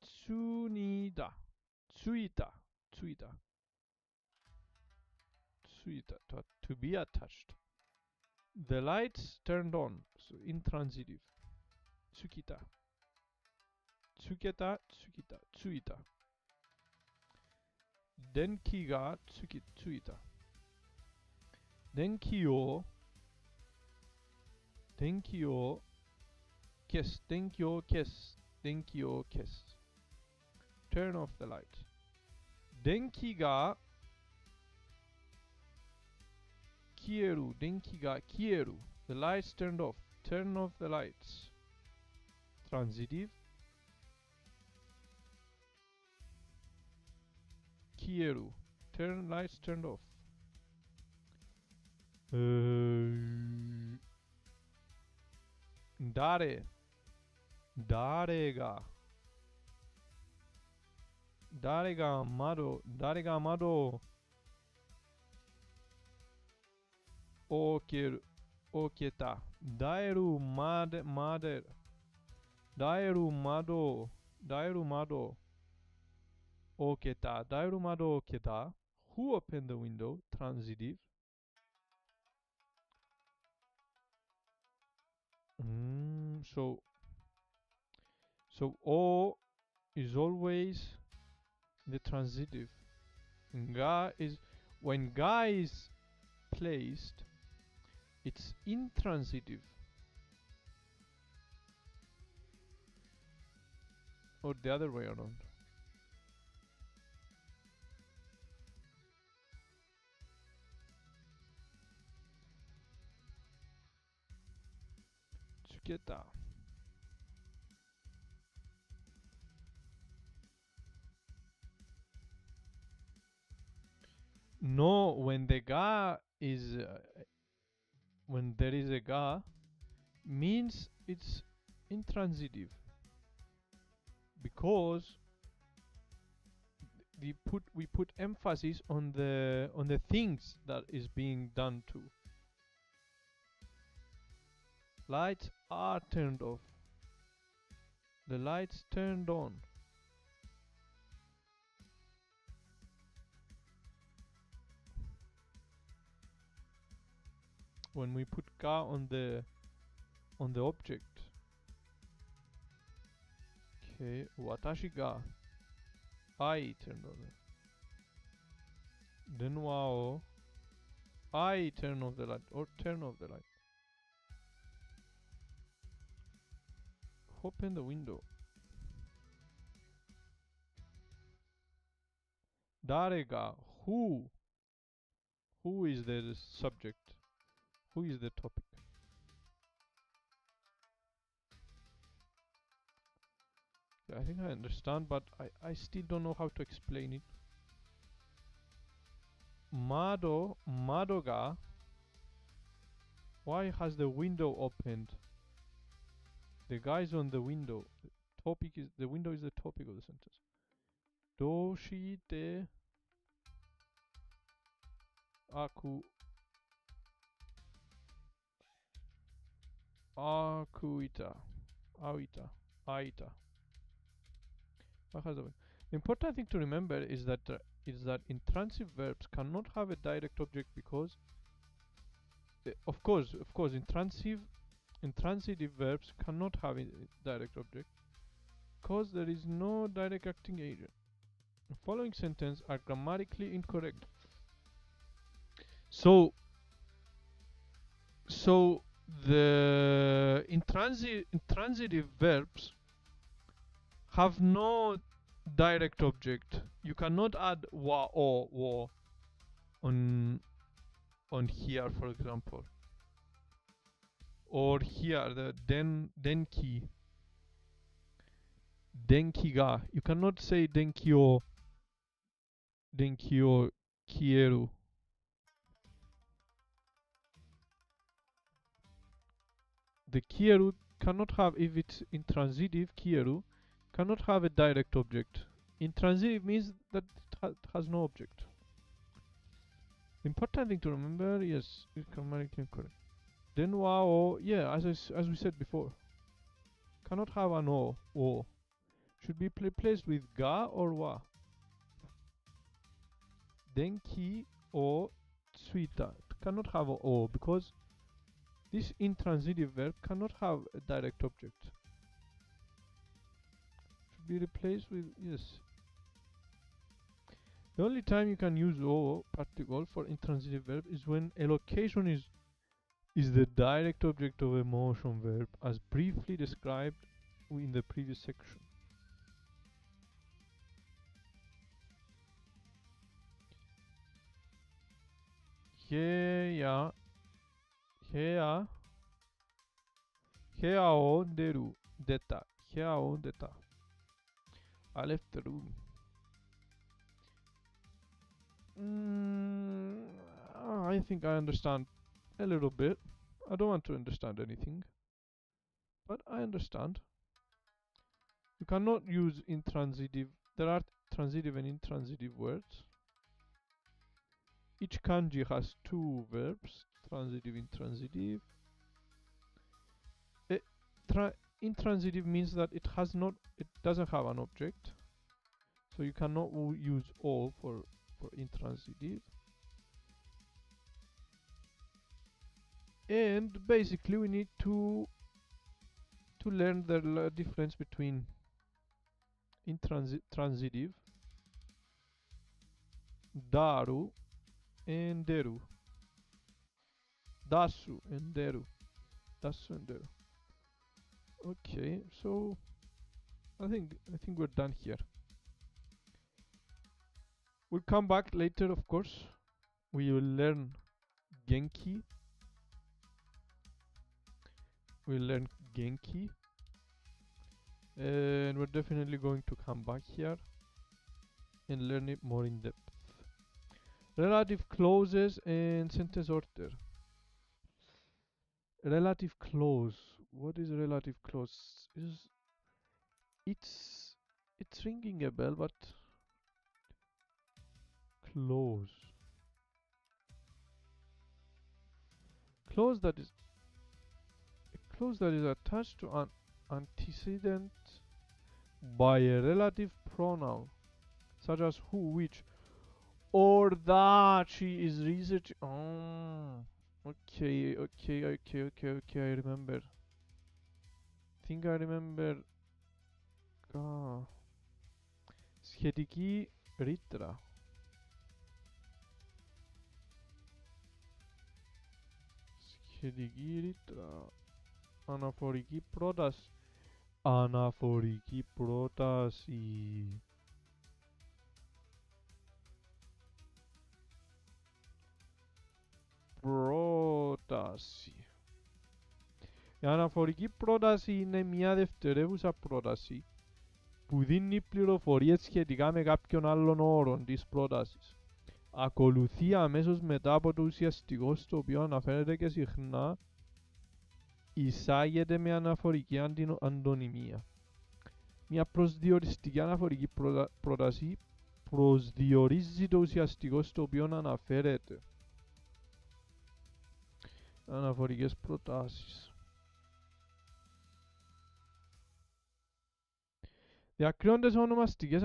S1: tsunida. Tsuita. Tsuita. Tsuita. To be attached. The lights turned on. So intransitive. Tsukita. Tsuketa. Tsukita. Tsuita. Denki ga tsuita. Denki o kes. Denki o kes. Denki o kes. Turn off the light. Denki ga kieru. Denki ga kieru. The lights turned off. Turn off the lights. Transitive. kieru. Turn lights turned off. Dare. Dare ga. Dare ga mado. Dare ga mado. Okeru. Oketa. Daeru mader. Daeru mado. Daeru mado. Oketa. Daeru mado oketa. Who opened the window? Transitive. So o is always the transitive. Ga is when ga is placed, it's intransitive. Or the other way around. Tsuketa. No, when the ga is when there is a ga, means it's intransitive, because we put emphasis on the things that is being done to. Lights are turned off. The lights turned on. When we put ga on the object. Okay, watashi ga. I turned on. Then wa I turn off the light, or turn off the light. Open the window. Dare ga. Who is the subject? Who is the topic? Yeah, I think I understand, but I still don't know how to explain it. Mado ga. Why has the window opened? The guy's on the window. The window is the topic of the sentence. Doshite akuita. Aita. What has happened? The important thing to remember is that intransitive verbs cannot have a direct object, because of course intransitive verbs cannot have a direct object because there is no direct acting agent. The following sentences are grammatically incorrect. So the intransitive verbs have no direct object. You cannot add wa or wo on here, for example, or here the denki ga. You cannot say denki o kieru. The kieru cannot have, if it's intransitive, kieru cannot have a direct object. Intransitive means that it has no object. The important thing to remember, yes, is grammatically incorrect. Then wa o, yeah, as we said before, cannot have an o. Should be placed with ga or wa. Denki o tsuita cannot have a o, because this intransitive verb cannot have a direct object. Should be replaced with yes. The only time you can use o particle for intransitive verb is when allocation is the direct object of a motion verb, as briefly described in the previous section. Heya o deru. Deta. Heya o deta. I left the room. Mm, I think I understand a little bit. I don't want to understand anything, but I understand. You cannot use intransitive. There are transitive and intransitive words. Each kanji has two verbs, transitive, intransitive. Eh, intransitive means that it doesn't have an object, so you cannot use all for intransitive. And basically, we need to learn the difference between intransitive, daru, and deru. Dasu and deru. Dasu and deru. Okay, so I think we're done here. We'll come back later, of course. We will learn Genki. We'll learn Genki. And we're definitely going to come back here and learn it more in depth. Relative clauses and sentence order. Relative clause. What is relative clause? It's ringing a bell, but clause. Clause that is attached to an antecedent by a relative pronoun, such as who, which, or that she is researching. Oh, okay. I remember. Think I remember. Σχετική ρήτρα. Σχετική ρήτρα. Αναφορική πρόταση. Αναφορική πρόταση. Πρόταση. Η αναφορική πρόταση είναι μια δευτερεύουσα πρόταση που δίνει πληροφορίες σχετικά με κάποιον άλλον όρο της πρότασης. Ακολουθεί αμέσως μετά από το ουσιαστικό στο οποίο αναφέρεται και συχνά εισάγεται με αναφορική αντωνυμία. Μια προσδιοριστική αναφορική πρόταση προσδιορίζει το ουσιαστικό στο οποίο αναφέρεται. Αναφορικές προτάσεις. Διακρίνονται ονομαστικές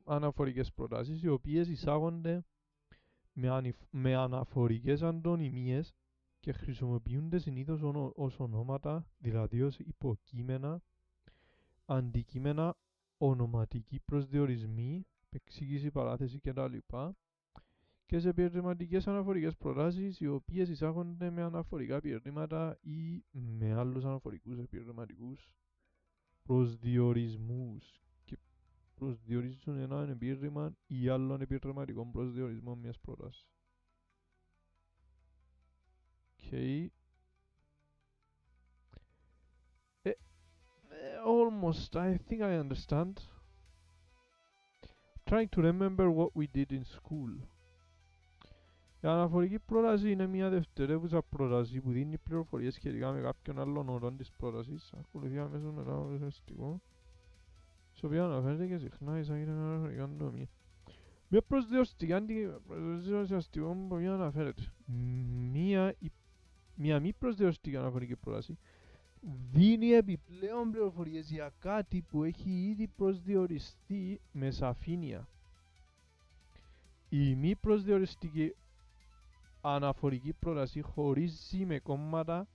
S1: αναφορικές προτάσεις, οι οποίες εισάγονται με αναφορικές αντωνυμίες και χρησιμοποιούνται συνήθως ως ονόματα, δηλαδή ως υποκείμενα, αντικείμενα, ονοματικοί προσδιορισμοί, εξήγηση, παράθεση κτλ. Και σε επιρρηματικές αναφορικές προτάσεις, οι οποίες εισάγονται με αναφορικά επιρρήματα ή με άλλους αναφορικούς επιρρηματικούς προσδιορισμούς και προσδιορίζουν έναν επιρρήμα ή άλλων επιρρηματικών προσδιορισμών μιας πρότασης. Okay. Almost, I think I understand. Trying to remember what we did in school. Η αναφορική πρόταση είναι μια δευτερεύουσα πρόταση που δίνει πληροφορίες σχετικά με κάποιον άλλον όρο της πρότασης. Ακολουθεί αμέσως μετά από το ουσιαστικό, στο οποίο αναφέρεται και συχνά εισάγεται με αναφορικά αντωνυμία. Μια προσδιοριστική ουσιαστικό που αναφέρεται. Μια μη προσδιοριστική αναφορική πρόταση δίνει επιπλέον πληροφορίες για κάτι που έχει ήδη προσδιοριστεί με σαφήνεια. Η μη προσδιοριστική αναφορική πρόταση χωρίζει με κόμματα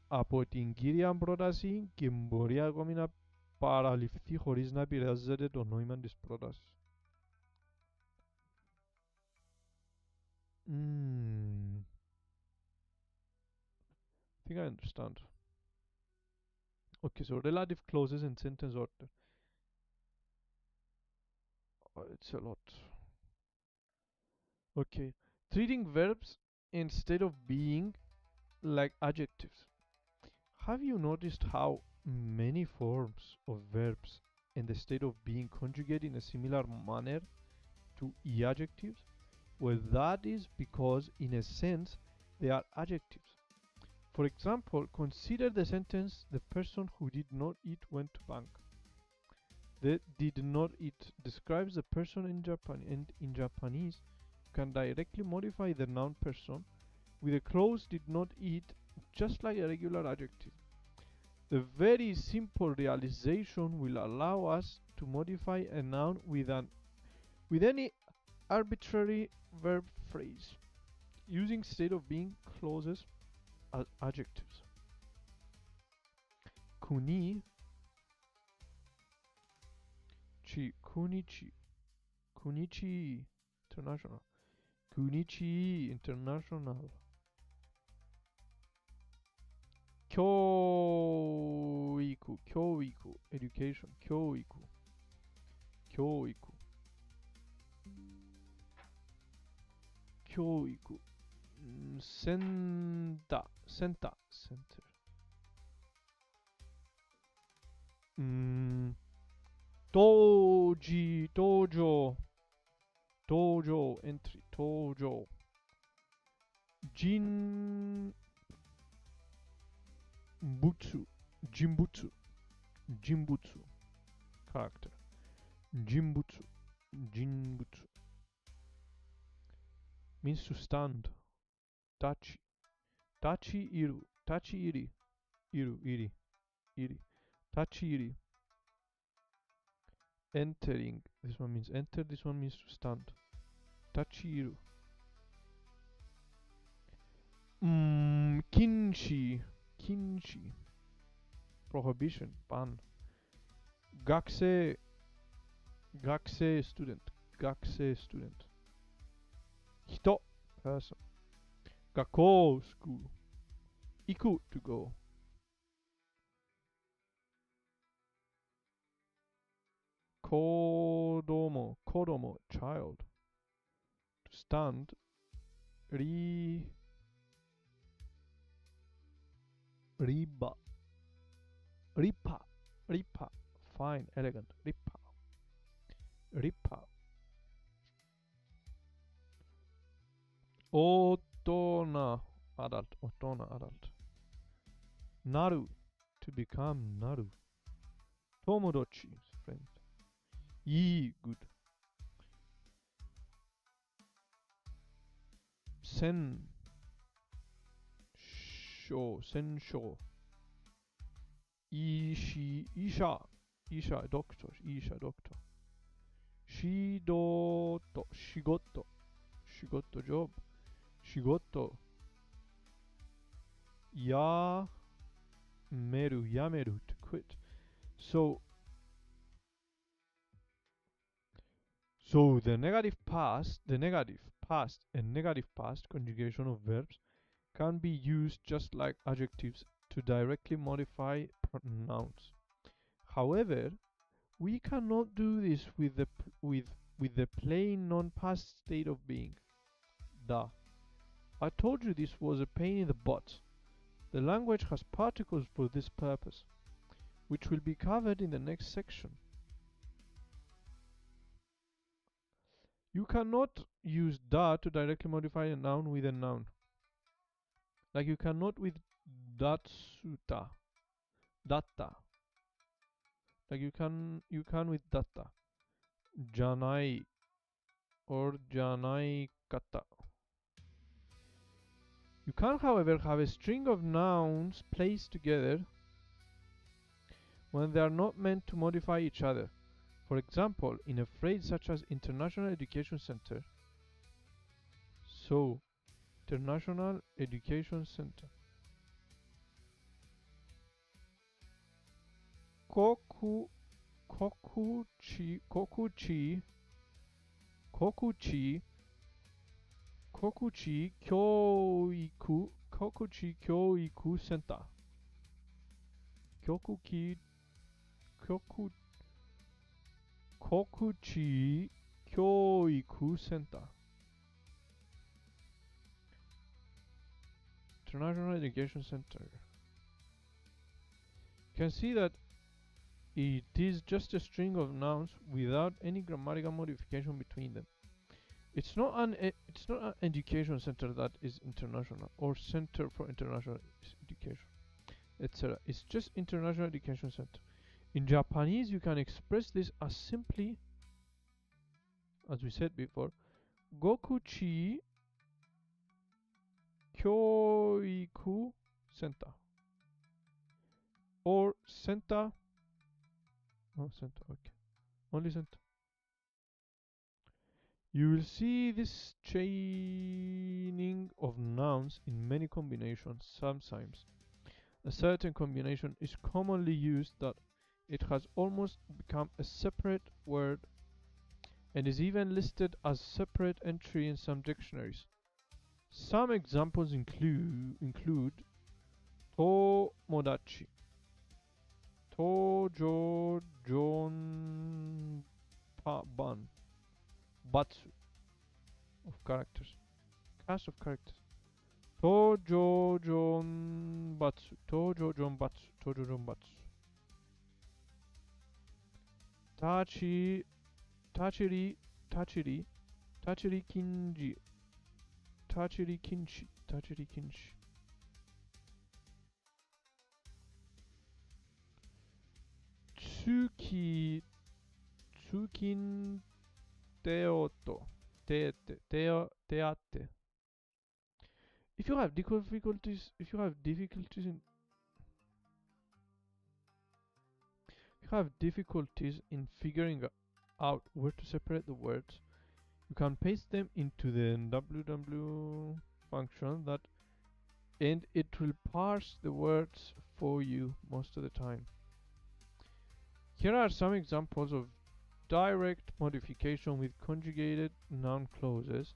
S1: από την κύρια πρόταση και μπορεί ακόμη να παραληφθεί χωρίς να επηρεάζεται το νόημα της πρότασης. I think I understand. Okay, so relative clauses and sentence order. Oh, it's a lot. Okay, treating verbs instead of being like adjectives. Have you noticed how many forms of verbs in the state of being conjugate in a similar manner to adjectives? Well, that is because, in a sense, they are adjectives. For example, consider the sentence, the person who did not eat went to bank. The did not eat describes the person in Japan, and in Japanese you can directly modify the noun person with a clause did not eat, just like a regular adjective. The very simple realization will allow us to modify a noun with any arbitrary verb phrase using state of being clauses as adjectives. Kuni chi, kunichi, kunichi international, kunichi international, kyoiku, kyoiku education, kyoiku, kyoiku, kyoiku, senta, center. Doji, dojo, dojo entry, dojo. Jinbutsu, jinbutsu, jinbutsu, character. Jinbutsu, jinbutsu means to stand. Tachi, tachi iru, tachi iri, iri, tachi iri. Entering, this one means enter, this one means to stand. Tachiru. Kinshi, kinshi. Prohibition, ban. Gakse, gakse student, gakse student. Hito, person. Gakko, school. Iku, to go. Kodomo, kodomo, child. To stand. Riba, ripa, ripa, fine, elegant, ripa, ripa. Otona, adult, otona, adult. Naru, to become, naru. Tomodachi, friend. Ii, good. Sen, sensho. Isha, doctor, doctor. Shidoto, shigoto, job. Shigoto. Yameru, to quit. So the negative past, and negative past conjugation of verbs can be used just like adjectives to directly modify pronouns. However, we cannot do this with the plain non-past state of being. Da. I told you this was a pain in the butt. The language has particles for this purpose, which will be covered in the next section. You cannot use da to directly modify a noun with a noun. Like you cannot with datsuta, datta. Like you can with datta. Janai or janai kata. You can, however, have a string of nouns placed together when they are not meant to modify each other. For example, in a phrase such as International Education Center. So, International Education Center. Kokuchi, Kyoiku Center. Kokuchi Kyoiku Center. International Education Center. You can see that it is just a string of nouns without any grammatical modification between them. it's not an education center that is international or center for international education, etc. It's just international education center. In Japanese, you can express this as simply, as we said before, Gokuchi Kyoiku Center or center. Oh, center. Okay, only center. You will see this chaining of nouns in many combinations. Sometimes a certain combination is commonly used that it has almost become a separate word and is even listed as separate entry in some dictionaries. Some examples include tomodachi, tojo jon ban, batsu of characters, cast of characters. Tojo jon batsu, tojo jon batsu, tojo jon batsu. Tachi, tachiri, tachiri, tachiri kinji, tachiri kinshi, tachiri kinshi. Tsuki, tsukin teoto, teate. If you have difficulties, in figuring out where to separate the words, you can paste them into the www function that, and it will parse the words for you most of the time. Here are some examples of direct modification with conjugated noun clauses.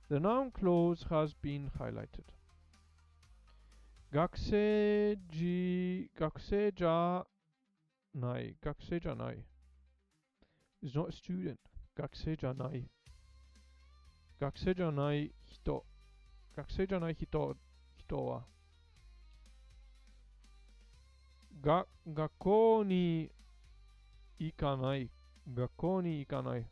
S1: The noun clause has been highlighted. Gakusei janai is not a student. Gakusei janai. Gakusei janai hito. Gakusei janai hito wa. Gakkou ni ikanai. Gakkou ni ikanai.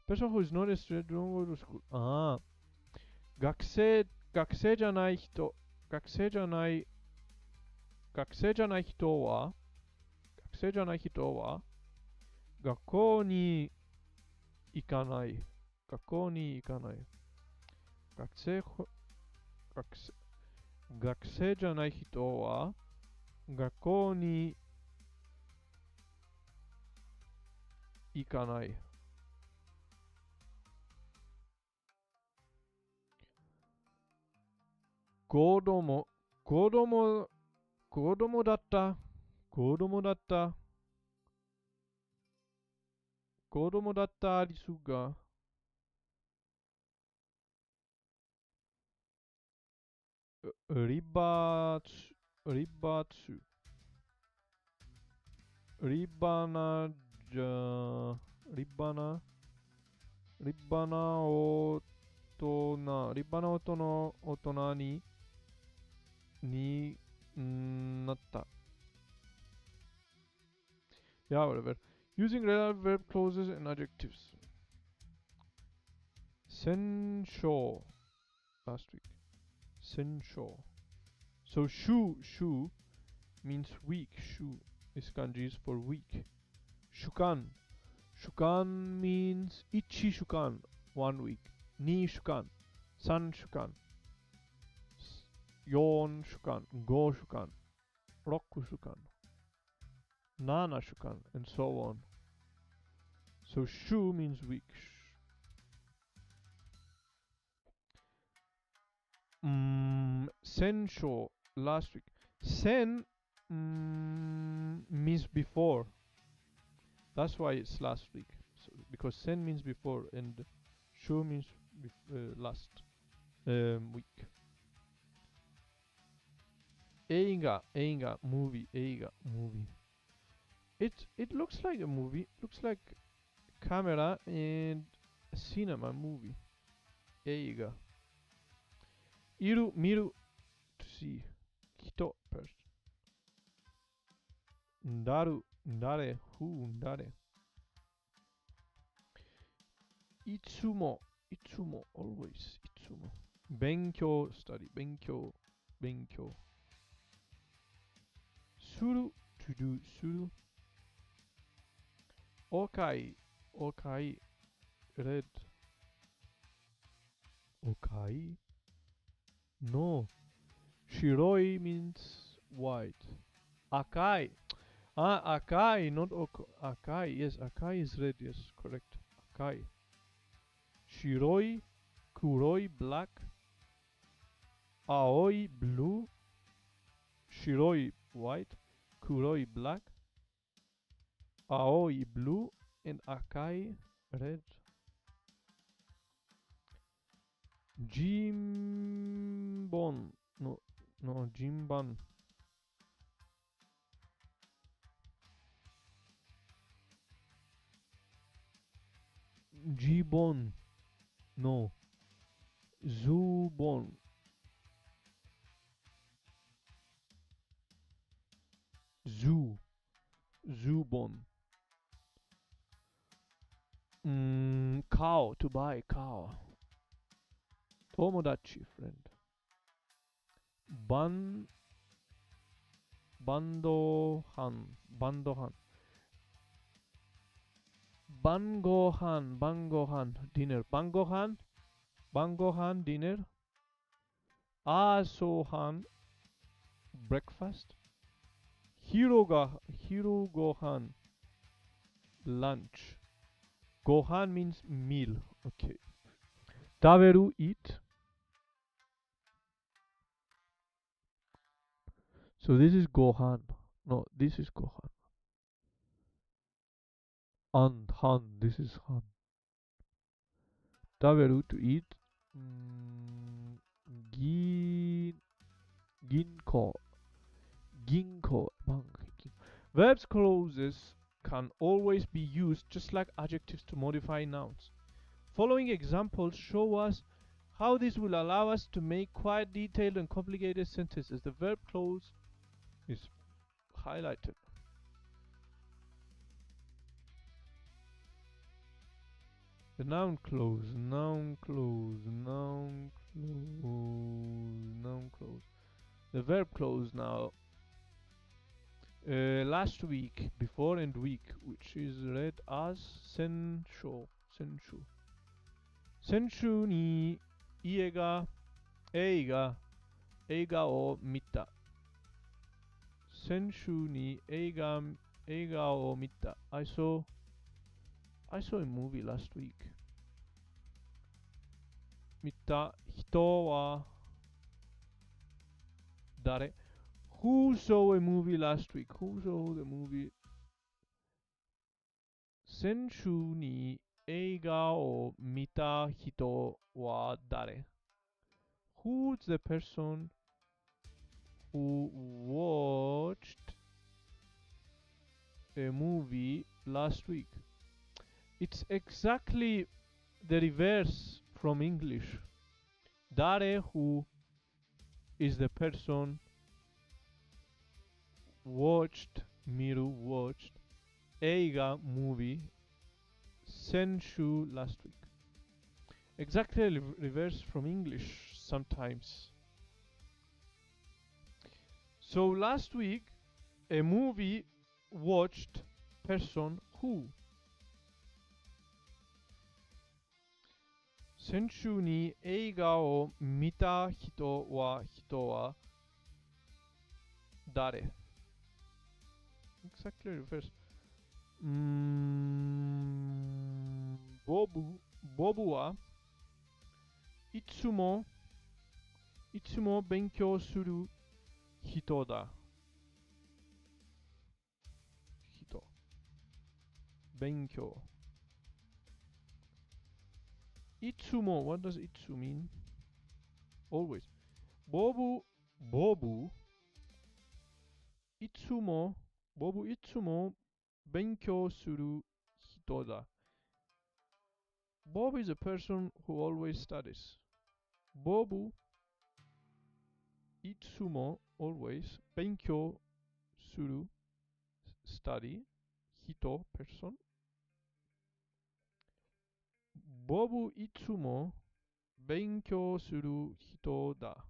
S1: Person who is not a student don't go to school. Ah. Gakusei janai hito. Gakusei janai hito wa. Gakusei janai hito wa. Gakkou ni ikanai. Gakkou ni ikanai. Gakusei janai hito wa gakkou ni ikanai. Godomo datta. Godomo datta. Godomo datta desu ga. Ribatsu. Ribbana otona ni natta. Yeah, whatever. Using relative verb clauses and adjectives. Sensho. Last week. Sensho. So shu means week. Shu is kanjis for week. Shukan. Shukan means ichi shukan, 1 week. Ni shukan. San shukan. Yon shukan. Go shukan. Roku shukan. Nana shukan. And so on. So shu means week. Sensho. Last week. Sen means before. That's why it's last week. So, because sen means before and shu means last week. Eiga, movie. It looks like a movie. Looks like camera and a cinema movie. Eiga. Miru, to see. Hito, person. Ndare, who, ndare. Itsumo. Itsumo. Always. Itsumo. Benkyou. Study. Benkyou. Benkyou. Suru. To do. Suru. Okai. Okai. Red. Okai? No. Shiroi means white. Akai. Ah, Akai, not Akai. Yes, Akai is red. Yes, correct. Akai. Shiroi, Kuroi, black. Aoi, blue. Shiroi, white. Kuroi, black. Aoi, blue. And Akai, red. Jimbon. No, no, Jimban. Jibon. No. Zubon. Zoo. Zubon. Cow. To buy cow. Tomodachi, friend. Ban. Bandohan. Bandohan. Bangohan. Bangohan. Dinner. Bangohan. Bangohan. Dinner. Asohan. Breakfast. Hirogohan. Lunch. Gohan means meal. Okay. Taveru, eat. So this is Gohan. No, this is Gohan. Han. This is Han. Taveru, to eat. Gin. Ginko. Ginko. Verbs clauses can always be used just like adjectives to modify nouns. Following examples show us how this will allow us to make quite detailed and complicated sentences. The verb clause is highlighted. The noun clause, noun clause, noun clause, noun clause. The verb clause now. Last week, before and week, which is read as senshu. Senshu ni eiga o mita. Senshu ni eiga o mita. I saw a movie last week. Mita hito wa dare? Who saw a movie last week? Who saw the movie? Senshu ni eiga o mita hito wa dare? Who's the person who watched a movie last week? It's exactly the reverse from English. Dare, who is the person watched, Miru watched, Eiga movie, Senshu last week. Exactly reverse from English sometimes. So last week, a movie watched person who. Senshu ni eiga o mita hito wa dare? Exactly reverse. Bobu wa itsumo benkyou suru hito da. Hito. Benkyou. Itsumo. What does itsu mean? Always. Bobu itsumo benkyou suru hito da. Bob is a person who always studies. Bobu itsumo, always. Benkyou suru, study. Hito, person. Bob いつも勉強する人だ。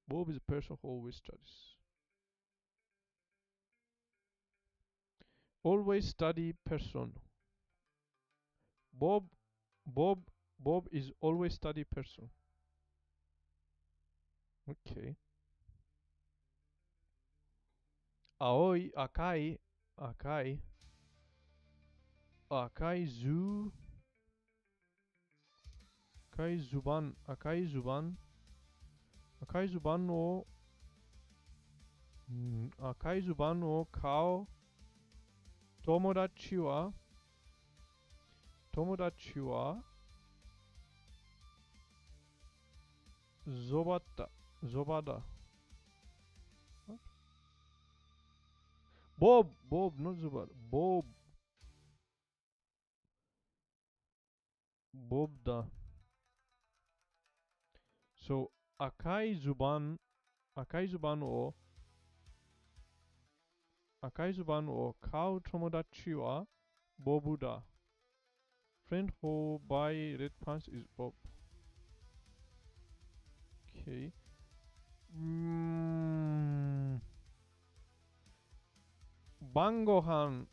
S1: Bob is a person who always studies. Always study person. Bob, Bob, Bob is always study person. Okay. 青い、赤い、赤い、赤い図、赤い図板、赤い図板、赤い図板を、赤い図板を買う友達は、ゾバだ、ゾバだ。Bob, not Zubat. Bob da. So, 赤い図板を買う友達はボブだ。Friend who buy red pants is Bob. Okay. 晩ご飯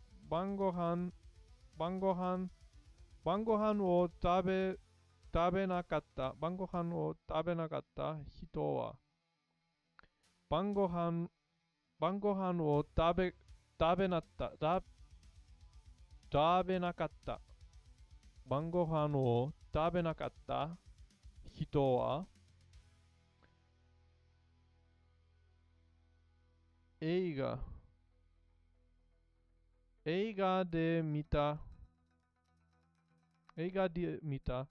S1: を食べなかった人は晩ご飯を食べなかった晩ご飯を食べなかった人は映画で見た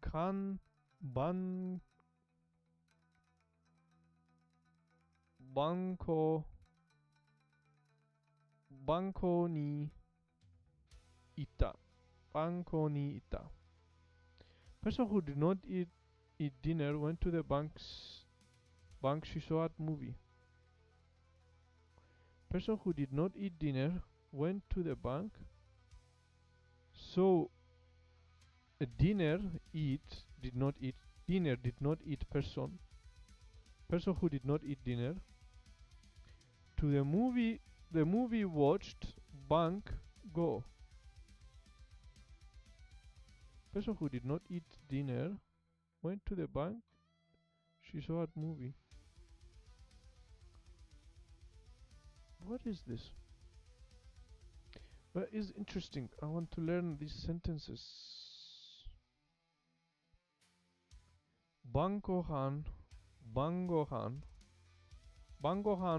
S1: 看板番号にいた。Person who did not eat dinner went to the bank she saw at movie. Person who did not eat dinner went to the bank. So dinner did not eat person. Person who did not eat dinner. To the movie watched bank go. Person who did not eat dinner went to the bank she saw at movie. What is this? Well, it's interesting. I want to learn these sentences. 晩ご飯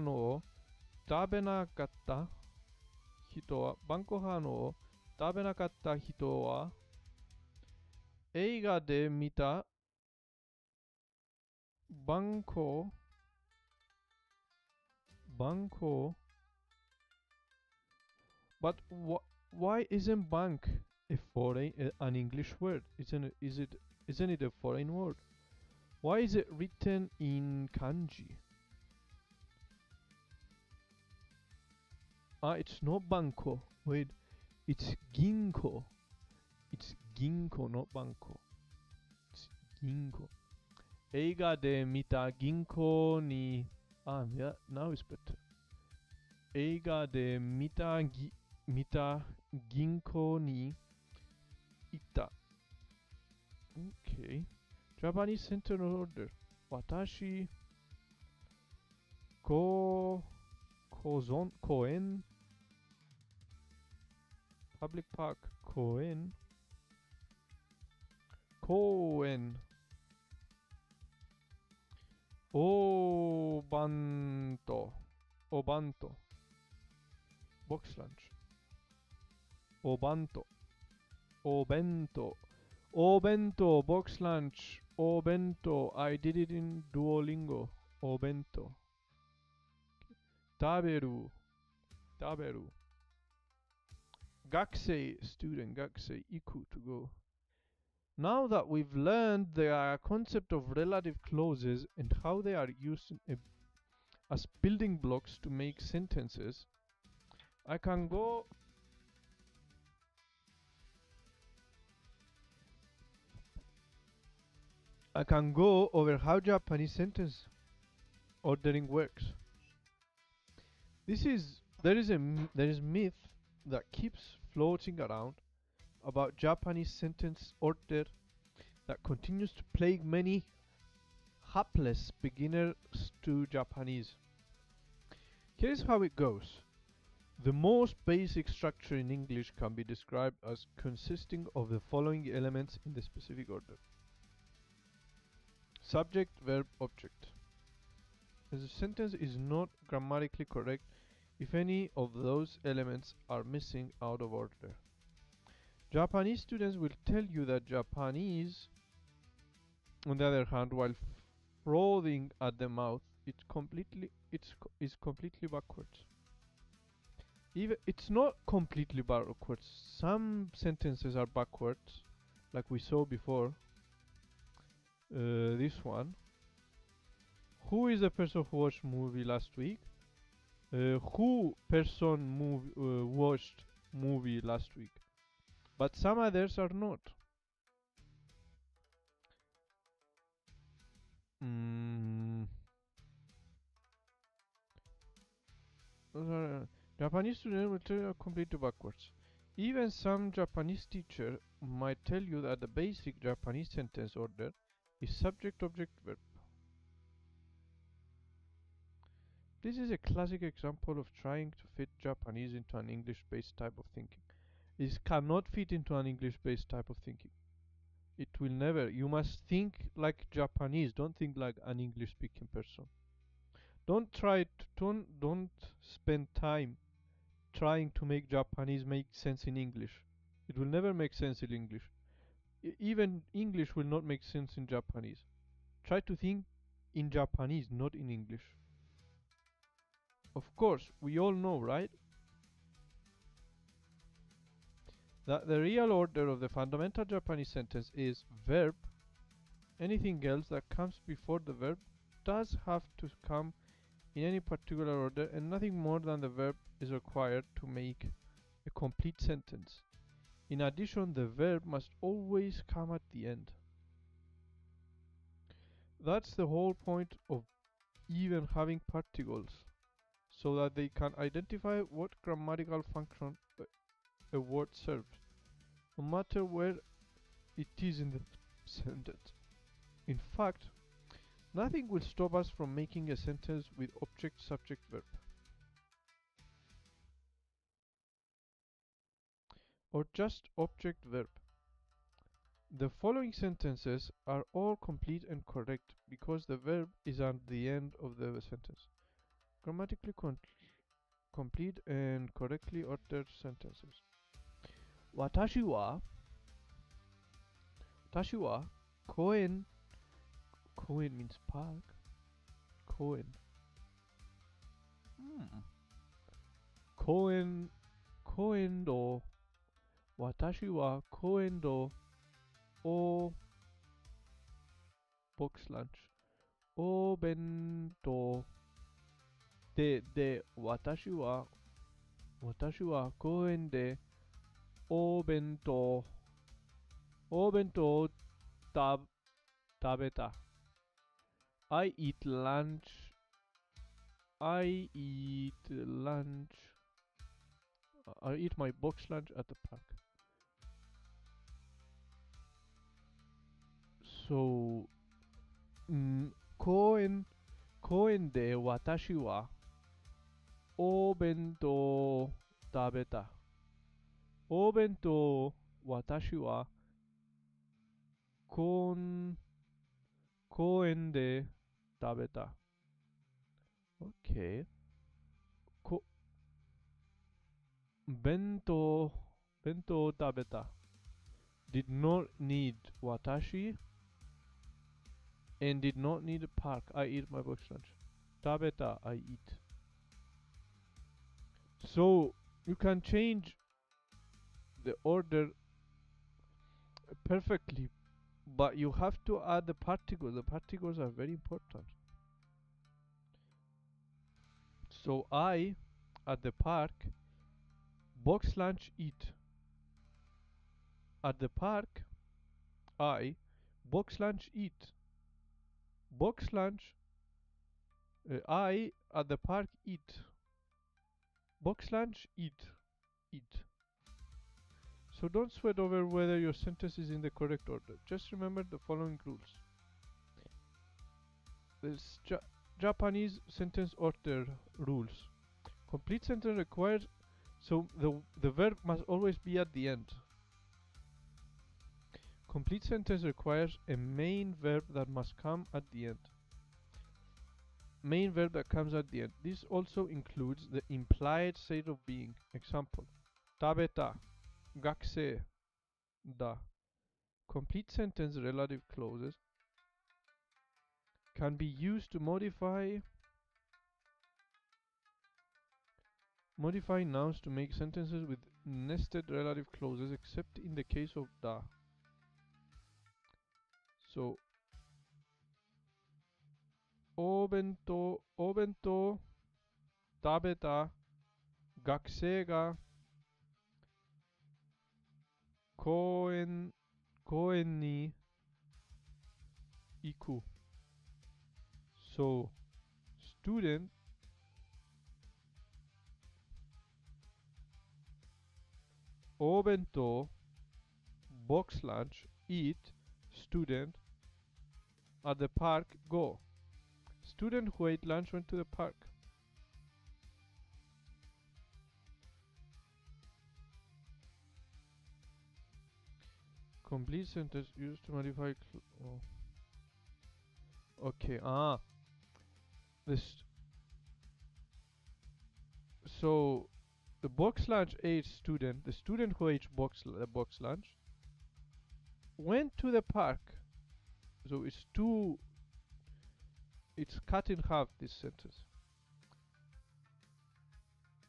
S1: を食べなかった人は映画で見た番号 But why isn't bank an English word? Isn't it a foreign word? Why is it written in kanji? It's not banko. Wait, it's ginko. It's ginko, not banko. It's ginko. 映画で見た銀行に yeah, now it's better. 映画で見た銀行に行った。Okay. Japanese Center Order. 私、公園 Public Park 公園おばんと Box lunch お弁当 box lunch お弁当 I did it in Duolingo お弁当食べる学生 student 学生行く to go. Now that we've learned the concept of relative clauses and how they are used as building blocks to make sentences, I can go I can go over how Japanese sentence ordering works. There is myth that keeps floating around about Japanese sentence order that continues to plague many hapless beginners to Japanese. Here's how it goes. The most basic structure in English can be described as consisting of the following elements in the specific order: subject, verb, object. As a sentence is not grammatically correct if any of those elements are missing out of order. Japanese students will tell you that Japanese, on the other hand, while frothing at the mouth, is completely backwards. Even it's not completely backwards. Some sentences are backwards, like we saw before. This one. Who is the person who watched movie last week? Who person watched movie last week? But some others are not. Japanese students will tell you completely backwards. Even some Japanese teacher might tell you that the basic Japanese sentence order is subject, object, verb. This is a classic example of trying to fit Japanese into an English-based type of thinking. It cannot fit into an English-based type of thinking. It will never. You must think like Japanese. Don't think like an English-speaking person. Don't spend time trying to make Japanese make sense in English. It will never make sense in English. Even English will not make sense in Japanese. Try to think in Japanese, not in English. Of course, we all know, right? That the real order of the fundamental Japanese sentence is verb. Anything else that comes before the verb does have to come in any particular order, and nothing more than the verb is required to make a complete sentence. In addition, the verb must always come at the end. That's the whole point of even having particles, so that they can identify what grammatical function a word serves, no matter where it is in the sentence. In fact, nothing will stop us from making a sentence with object, subject, verb. Or just object, verb. The following sentences are all complete and correct because the verb is at the end of the sentence. Grammatically complete and correctly ordered sentences. Watashi wa koen. Koen means park. Koen. Koen do. Watashi wa koen do o box lunch. O bento de watashi wa koen de o bento tabeta. I eat lunch. I eat my box lunch at the park. So, koen de watashi wa o bento tabeta. O bento watashi wa koen de tabeta. Okay. Bento tabeta did not need watashi and did not need a park. I eat my box lunch. Tabeta, I eat. So you can change the order perfectly, but you have to add the particles. The particles are very important. So I, at the park, box lunch, eat. At the park, I, box lunch, eat. Box lunch. I at the park eat. Box lunch eat. Eat. So don't sweat over whether your sentence is in the correct order. Just remember the following rules. There's Japanese sentence order rules. Complete sentence requires, so the verb must always be at the end. Complete sentence requires a main verb that must come at the end. Main verb that comes at the end. This also includes the implied state of being. Example: tabeta, gakusei da. Complete sentence relative clauses can be used to modify nouns to make sentences with nested relative clauses, except in the case of da. So obento tabeta gakusei ga koen ni iku. So student obento box lunch eat, student at the park go. Student who ate lunch went to the park. Complete sentence used to modify. Oh. Okay. This. So the box lunch ate student. The student who ate the box lunch went to the park. So it's two. It's cut in half. This sentence.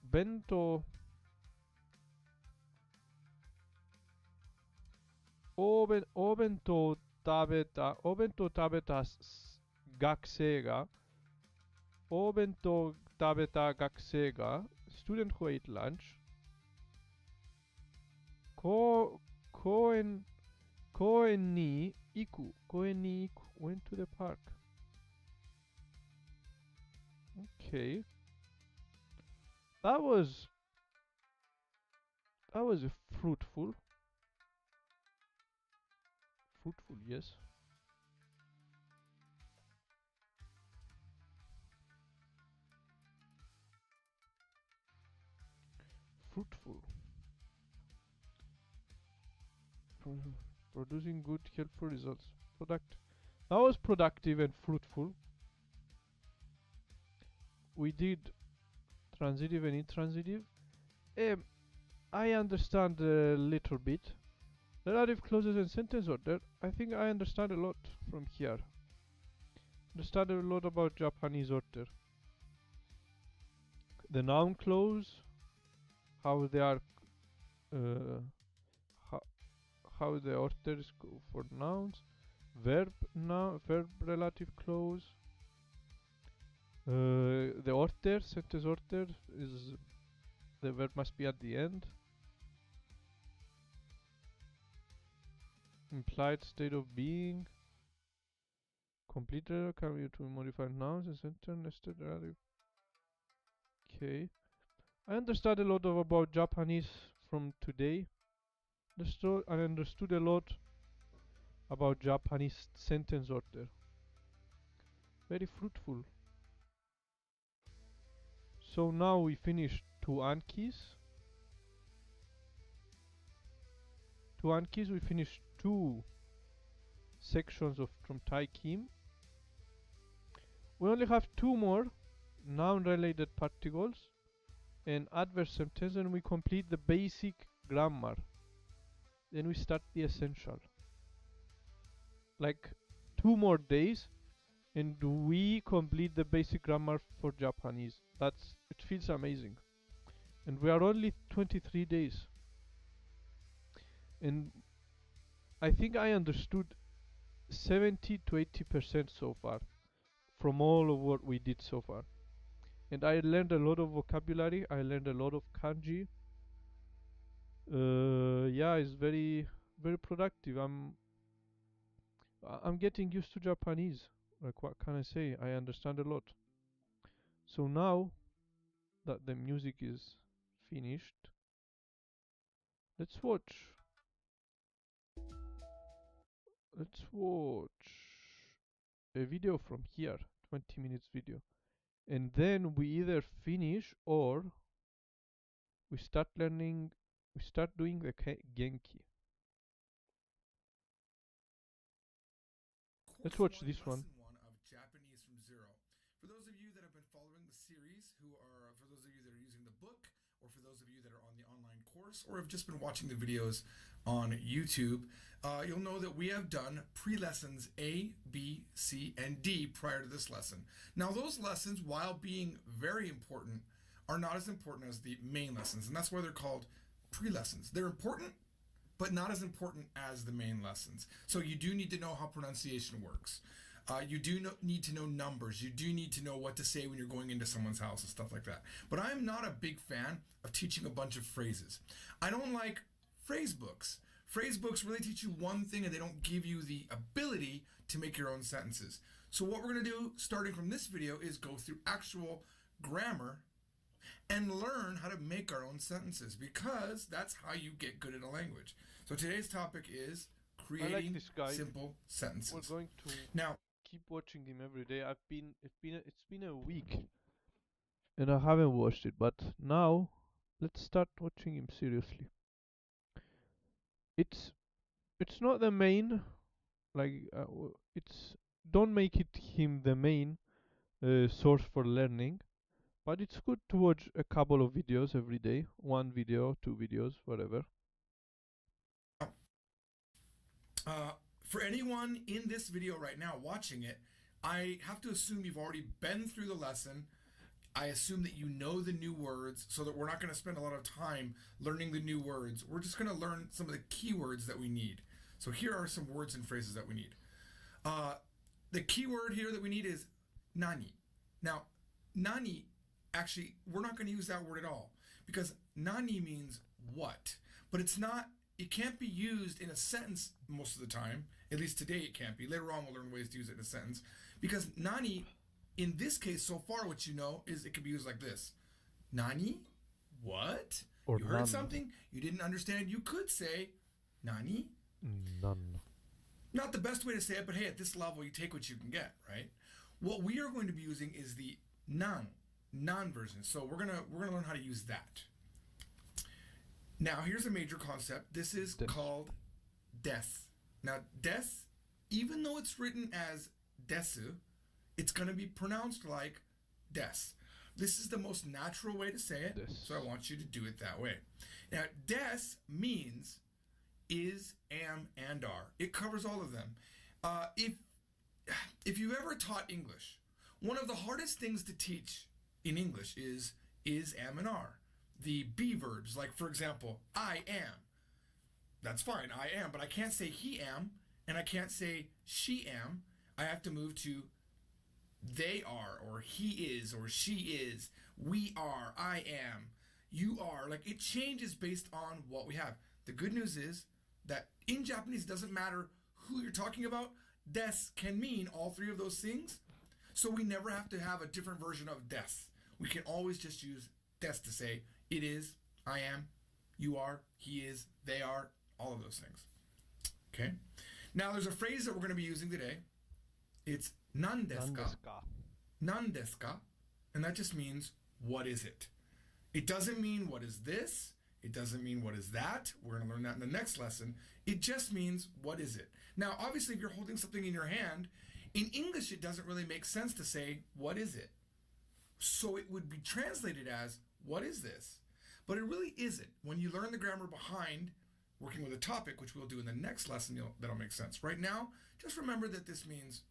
S1: Bento. Obento tabeta gakusei ga. Obento tabeta gakusei ga. Student who ate lunch. Koen ni iku. Koen ni iku. Went to the park. Okay. That was fruitful. Fruitful, yes. Fruitful. Producing good, helpful results. That was productive and fruitful. We did transitive and intransitive. I understand a little bit. Relative clauses and sentence order. I think I understand a lot from here. Understand a lot about Japanese order. The noun clause, how they are, how the orders go for nouns. Verb relative clause. The order, sentence order is the verb must be at the end. Implied state of being. Complete can be to modify nouns and sentence nested relative. Okay. I understood a lot about Japanese from today. I understood a lot about Japanese sentence order. Very fruitful. So now we finished two Ankis. We finished two sections from Tae Kim. We only have two more noun-related particles and adverb sentence, and we complete the basic grammar. Then we start the essential. Like 2 more days, and we complete the basic grammar for Japanese. It feels amazing. And we are only 23 days. And I think I understood 70 to 80% so far from all of what we did so far. And I learned a lot of vocabulary. I learned a lot of kanji. Yeah, it's very, very productive. I'm getting used to Japanese. Like, what can I say? I understand a lot. So now that the music is finished, let's watch. Let's watch a video from here, 20 minutes video. And then we either finish or we start learning, we start doing the Genki. Let's watch this one.
S6: Lesson 1 of Japanese from Zero. For those of you that have been following the series, for those of you that are using the book, or for those of you that are on the online course, or have just been watching the videos on YouTube, you'll know that we have done pre-lessons A, B, C, and D prior to this lesson. Now, those lessons, while being very important, are not as important as the main lessons, and that's why they're called pre-lessons. They're important, but not as important as the main lessons. So you do need to know how pronunciation works. You do need to know numbers. You do need to know what to say when you're going into someone's house and stuff like that. But I'm not a big fan of teaching a bunch of phrases. I don't like phrase books. Phrase books really teach you one thing and they don't give you the ability to make your own sentences. So what we're going to do starting from this video is go through actual grammar and learn how to make our own sentences, because that's how you get good at a language. So today's topic is creating
S1: this guy.
S6: simple sentences.
S1: We're going to
S6: Now,
S1: keep watching him every day. It's been a week and I haven't watched it, but now let's start watching him seriously. It's not the main, it's don't make it him the main source for learning, but it's good to watch a couple of videos every day. One video, two videos, whatever.
S6: For anyone in this video right now watching it, I have to assume you've already been through the lesson. I assume that you know the new words, so that we're not going to spend a lot of time learning the new words. We're just going to learn some of the keywords that we need. So here are some words and phrases that we need. The key word here that we need is nani. Now, nani, actually, we're not going to use that word at all, because nani means what, but it can't be used in a sentence most of the time. At least today it can't be. Later on we'll learn ways to use it in a sentence, because nani, in this case so far, what you know is it can be used like this. Nani? What?
S1: Or
S6: you heard
S1: none.
S6: something you didn't understand, you could say nani.
S1: None.
S6: Not the best way to say it, but hey, at this level you take what you can get, right? What we are going to be using is the non version. So we're gonna learn how to use that. Now here's a major concept. This is called des. Now des, even though it's written as desu, it's going to be pronounced like des. This is the most natural way to say it, so I want you to do it that way. Now des means is, am, and are. It covers all of them. If you ever taught English, one of the hardest things to teach in English is, am, and are. The be verbs, like for example, I am. That's fine, I am, but I can't say he am, and I can't say she am. I have to move to they are, or he is, or she is, we are, I am, you are. Like, it changes based on what we have. The good news is that in Japanese, it doesn't matter who you're talking about. Des can mean all three of those things. So we never have to have a different version of des. We can always just use des to say it is, I am, you are, he is, they are, all of those things. Okay? Now there's a phrase that we're going to be using today. It's nan desu ka? Nan desu ka? And that just means, what is it? It doesn't mean what is this. It doesn't mean what is that. We're going to learn that in the next lesson. It just means, what is it? Now, obviously, if you're holding something in your hand, in English, it doesn't really make sense to say, what is it? So it would be translated as, what is this? But it really isn't. When you learn the grammar behind working with a topic, which we'll do in the next lesson, that'll make sense. Right now, just remember that this means,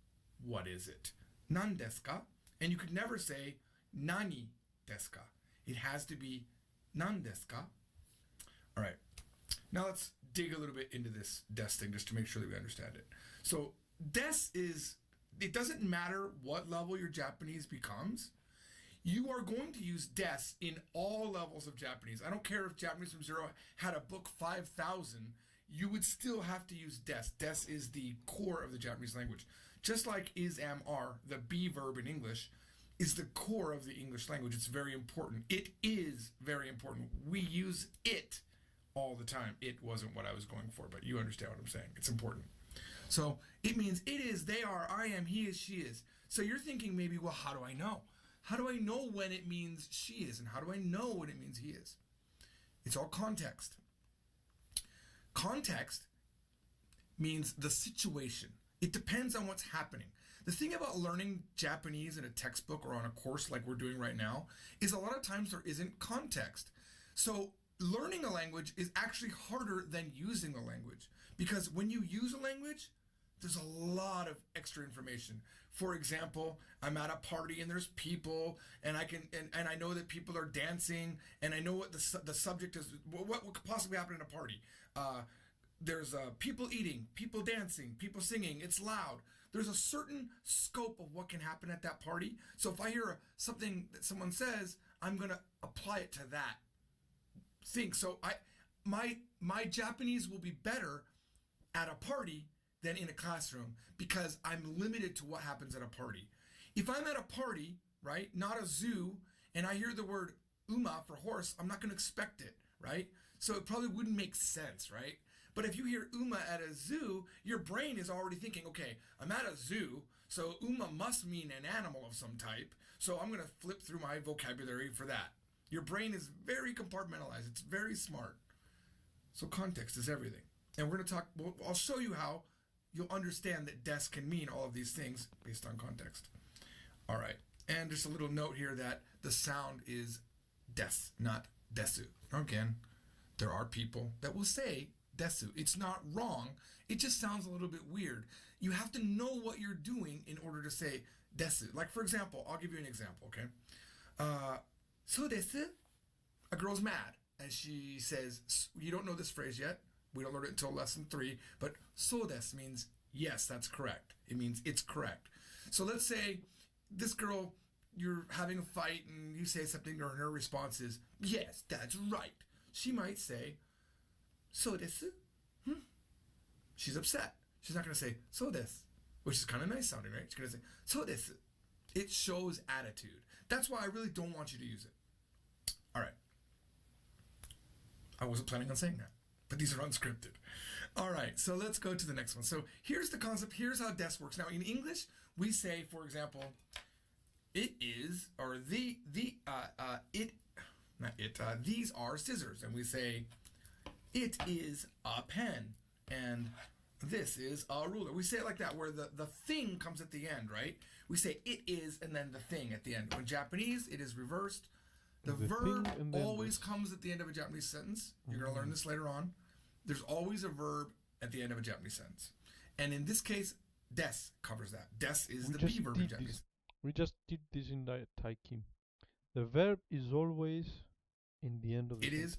S6: what is it? Nan desu ka? And you could never say, nani desu ka? It has to be, nan desu ka? All right. Now let's dig a little bit into this des thing just to make sure that we understand it. So des is, it doesn't matter what level your Japanese becomes. You are going to use des in all levels of Japanese. I don't care if Japanese from Zero had a book 5,000, you would still have to use des. Des is the core of the Japanese language. Just like is, am, are, the be verb in English is the core of the English language. It's very important. It is very important. We use it all the time. It wasn't what I was going for, but you understand what I'm saying. It's important. So it means it is, they are, I am, he is, she is. So you're thinking maybe, well, how do I know? How do I know when it means she is? And how do I know when it means he is? It's all context. Context means the situation. It depends on what's happening. The thing about learning Japanese in a textbook or on a course like we're doing right now is a lot of times there isn't context. So learning a language is actually harder than using the language, because when you use a language, there's a lot of extra information. For example, I'm at a party and there's people, and I know that people are dancing, and I know what the subject is. What could possibly happen in a party? There's people eating, people dancing, people singing. It's loud. There's a certain scope of what can happen at that party. So if I hear something that someone says, I'm gonna apply it to that thing. So my Japanese will be better at a party than in a classroom, because I'm limited to what happens at a party. If I'm at a party, right, not a zoo, and I hear the word uma for horse, I'm not going to expect it, right? So it probably wouldn't make sense, right? But if you hear uma at a zoo, your brain is already thinking, okay, I'm at a zoo, so uma must mean an animal of some type, so I'm going to flip through my vocabulary for that. Your brain is very compartmentalized. It's very smart. So context is everything. And we're going to talk, I'll show you how you'll understand that des can mean all of these things based on context. All right. And just a little note here that the sound is des, not desu. Again, there are people that will say desu. It's not wrong. It just sounds a little bit weird. You have to know what you're doing in order to say desu. Like, for example, I'll give you an example, okay? So desu. A girl's mad, and she says, you don't know this phrase yet. We don't learn it until lesson 3, but so desu means yes, that's correct. It means it's correct. So let's say this girl, you're having a fight and you say something, or her response is, yes, that's right. She might say, so desu. She's upset. She's not going to say, so desu, which is kind of nice sounding, right? She's going to say, so desu. It shows attitude. That's why I really don't want you to use it. All right. I wasn't planning on saying that, but these are unscripted. All right, so let's go to the next one. So here's the concept. Here's how des works. Now in English, we say, for example, it is, or these are scissors, and we say, it is a pen, and this is a ruler. We say it like that, where the thing comes at the end, right? We say it is, and then the thing at the end. In Japanese, it is reversed. The verb always comes at the end of a Japanese sentence. You're going to learn this later on. There's always a verb at the end of a Japanese sentence. And in this case, des covers that. Des is the be verb in Japanese.
S1: We just did this in the Tae Kim. The verb is always in the end of the sentence.
S6: It is,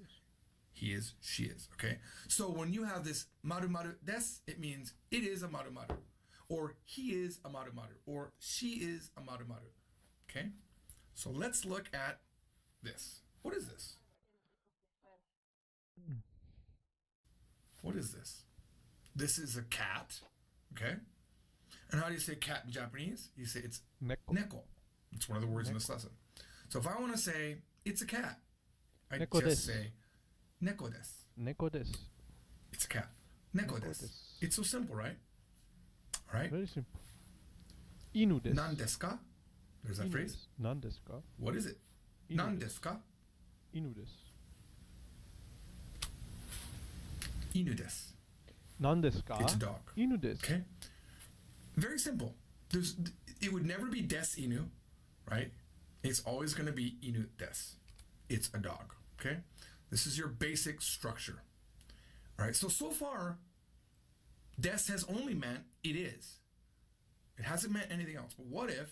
S6: he is, she is. Okay? So when you have this maru maru des, it means it is a maru maru. Or he is a maru maru. Or she is a maru maru. Okay? So let's look at this. What is this? What is this? This is a cat. Okay? And how do you say cat in Japanese? You say it's neko. It's one of the words in this lesson. So if I want to say it's a cat, I
S1: Neko
S6: just
S1: desu.
S6: say neko desu.
S1: Neko desu.
S6: It's a cat. Neko
S1: Neko
S6: desu.
S1: desu.
S6: It's so simple, right? All right?
S1: Very simple. Inu desu.
S6: Nan desu ka? There's that
S1: Inu
S6: phrase.
S1: desu. Nan desu ka?
S6: What is it?
S1: Inu
S6: Nan
S1: desu.
S6: desu ka?
S1: Inu desu.
S6: Inu desu.
S1: Nan desu ka?
S6: It's a dog.
S1: Inu desu.
S6: Okay? Very simple. It would never be des inu, right? It's always going to be inu des. It's a dog. Okay? This is your basic structure. All right? So far, des has only meant it is. It hasn't meant anything else. But what if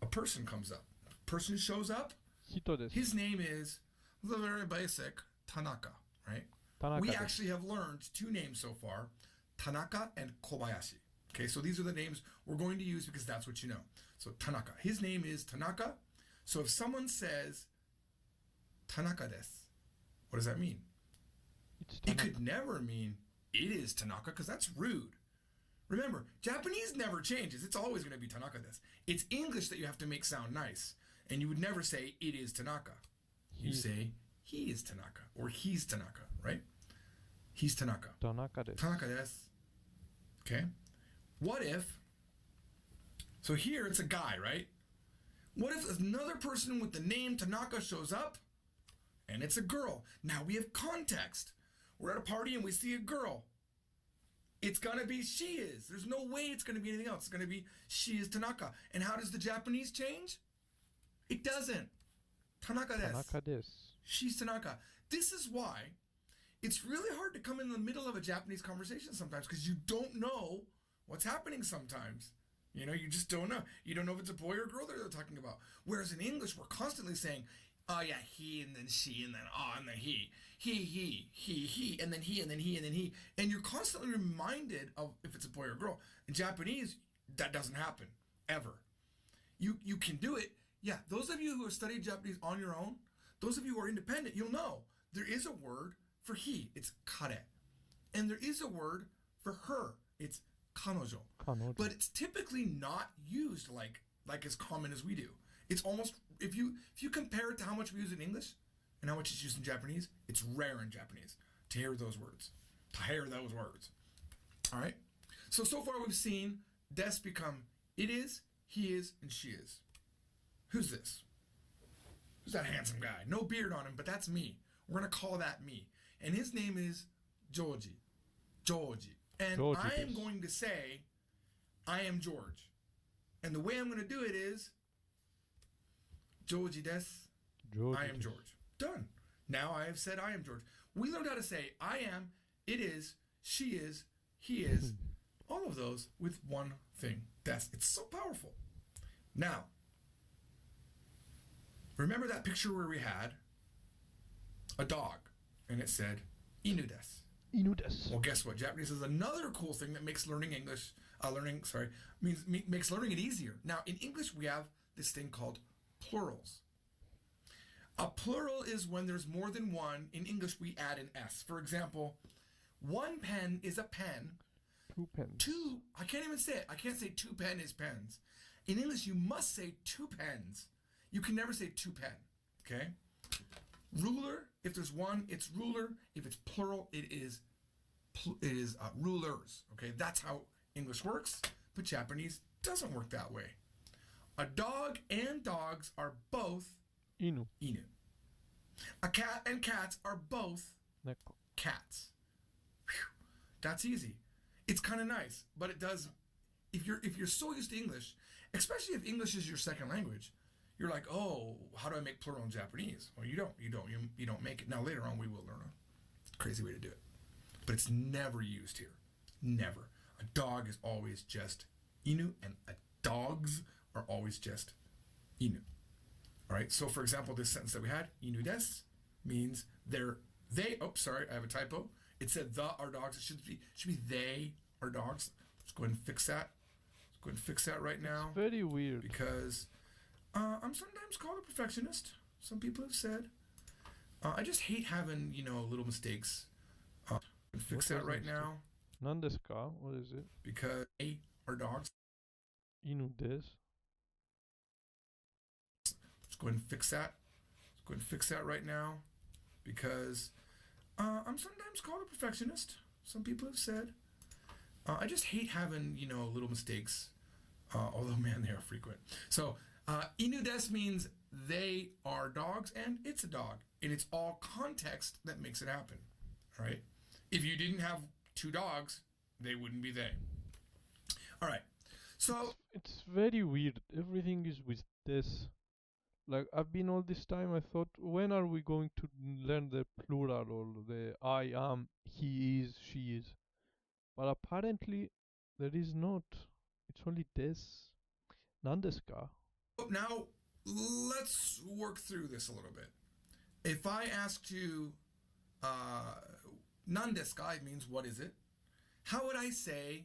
S6: a person comes up? A person shows up.
S1: Hito desu.
S6: His name is the very basic Tanaka, right?
S1: Tanaka
S6: We
S1: desu.
S6: actually have learned 2 names so far, Tanaka and Kobayashi. Okay, so these are the names we're going to use because that's what you know. So Tanaka. His name is Tanaka. So if someone says Tanaka desu, what does that mean?
S1: It's
S6: It
S1: Tanaka.
S6: could never mean it is Tanaka, because that's rude, Remember, Japanese never changes. It's always going to be Tanaka desu. It's English that you have to make sound nice. And you would never say, it is Tanaka. You say, he is Tanaka. Or he's Tanaka, right? He's Tanaka.
S1: Tanaka desu.
S6: Tanaka desu. Okay? What if, so here it's a guy, right? What if another person with the name Tanaka shows up and it's a girl? Now we have context. We're at a party and we see a girl. It's gonna be she is. There's no way it's gonna be anything else. It's gonna be she is Tanaka. And how does the Japanese change? It doesn't. Tanaka desu.
S1: Tanaka desu.
S6: She's Tanaka. This is why it's really hard to come in the middle of a Japanese conversation sometimes because you don't know what's happening sometimes. You know, you just don't know. You don't know if it's a boy or a girl that they're talking about. Whereas in English, we're constantly saying, oh yeah, he, and then she, and then and then he, and then he, and then he, and then he. And you're constantly reminded of if it's a boy or a girl. In Japanese, that doesn't happen, ever. You can do it. Yeah, those of you who have studied Japanese on your own, those of you who are independent, you'll know there is a word for he. It's kare. And there is a word for her. It's kanojo. But it's typically not used like as common as we do. It's almost, if you compare it to how much we use in English and how much it's used in Japanese, it's rare in Japanese to hear those words. All right? So far we've seen des become it is, he is, and she is. Who's this? Who's that handsome guy? No beard on him, but that's me. We're going to call that me. And his name is Georgie. And
S1: Georgie
S6: I am
S1: desu.
S6: going to say, I am George. And the way I'm going to do it is, Georgie desu.
S1: Georgie
S6: I am
S1: desu.
S6: George. Done. Now I have said I am George. We learned how to say I am, it is, she is, he is, all of those with one thing. Des. It's so powerful. Now, remember that picture where we had a dog and it said inu desu.
S1: Inu desu.
S6: Well, guess what? Japanese is another cool thing that makes learning English, makes learning it easier. Now, in English, we have this thing called plurals. A plural is when there's more than one. In English, we add an S. For example, one pen is a pen.
S1: 2 pens.
S6: Two, I can't even say it. I can't say 2 pen is pens. In English, you must say 2 pens. You can never say 2 pen, okay? Ruler, if there's one, it's ruler. If it's plural, it is rulers, okay? That's how English works, but Japanese doesn't work that way. A dog and dogs are both
S1: Inu.
S6: inu. A cat and cats are both
S1: Neko.
S6: cats. Whew. That's easy. It's kind of nice, but it does. If you're so used to English, especially if English is your second language, you're like, oh, how do I make plural in Japanese? Well, you don't make it. Now later on we will learn a crazy way to do it, but it's never used here. Never. A dog is always just inu, and dogs are always just inu. All right. So for example, this sentence that we had, inu desu, means they. Oh, sorry, I have a typo. It said the are dogs. It should be they are dogs. Let's go ahead and fix that. Let's go ahead and fix that right now.
S1: Very weird.
S6: Because I'm sometimes called a perfectionist. Some people have said. I just hate having little mistakes. Fix
S1: What
S6: that
S1: was
S6: right
S1: the
S6: now
S1: Nandesu ka? What is it?
S6: because they are dogs.
S1: Inu desu.
S6: Let's go ahead and fix that. Let's go ahead and fix that right now because I'm sometimes called a perfectionist. Some people have said. I just hate having little mistakes. Although man, they are frequent. So inu desu means they are dogs and it's a dog, and it's all context that makes it happen. All right. If you didn't have 2 dogs, they wouldn't be they. All right. So
S1: It's very weird. Everything is with this. Like, I've been all this time, I thought, when are we going to learn the plural or the I am, he is, she is? But apparently, there is not. It's only des. Nandesu ka?
S6: now let's work through this a little bit. If I asked you, nan desu ka, it means what is it? How would I say,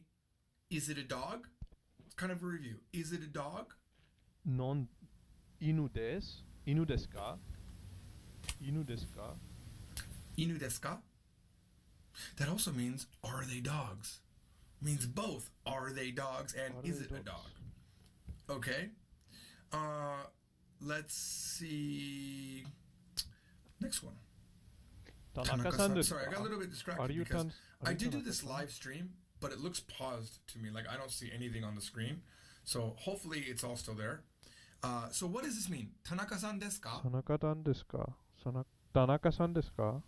S6: is it a dog? It's kind of a review. Is it a dog?
S1: Non. Inu desu. Inu desu ka? Inu desu ka?
S6: Inu desu ka? That also means, are they dogs? means both. Are they dogs and
S1: Are
S6: is
S1: they
S6: it a
S1: dogs?
S6: dog? Okay. Let's see. Next one.
S1: Tanaka-san desu
S6: Sorry, I got a
S1: ka?
S6: little bit distracted
S1: Are you
S6: because
S1: are
S6: I
S1: you
S6: did do this
S1: Tanaka-san?
S6: live stream, but it looks paused to me. Like I don't see anything on the screen. So hopefully it's all still there. So what does this mean? Tanaka-san desu ka?
S1: Tanaka-san desu ka? Tanaka-san desu ka?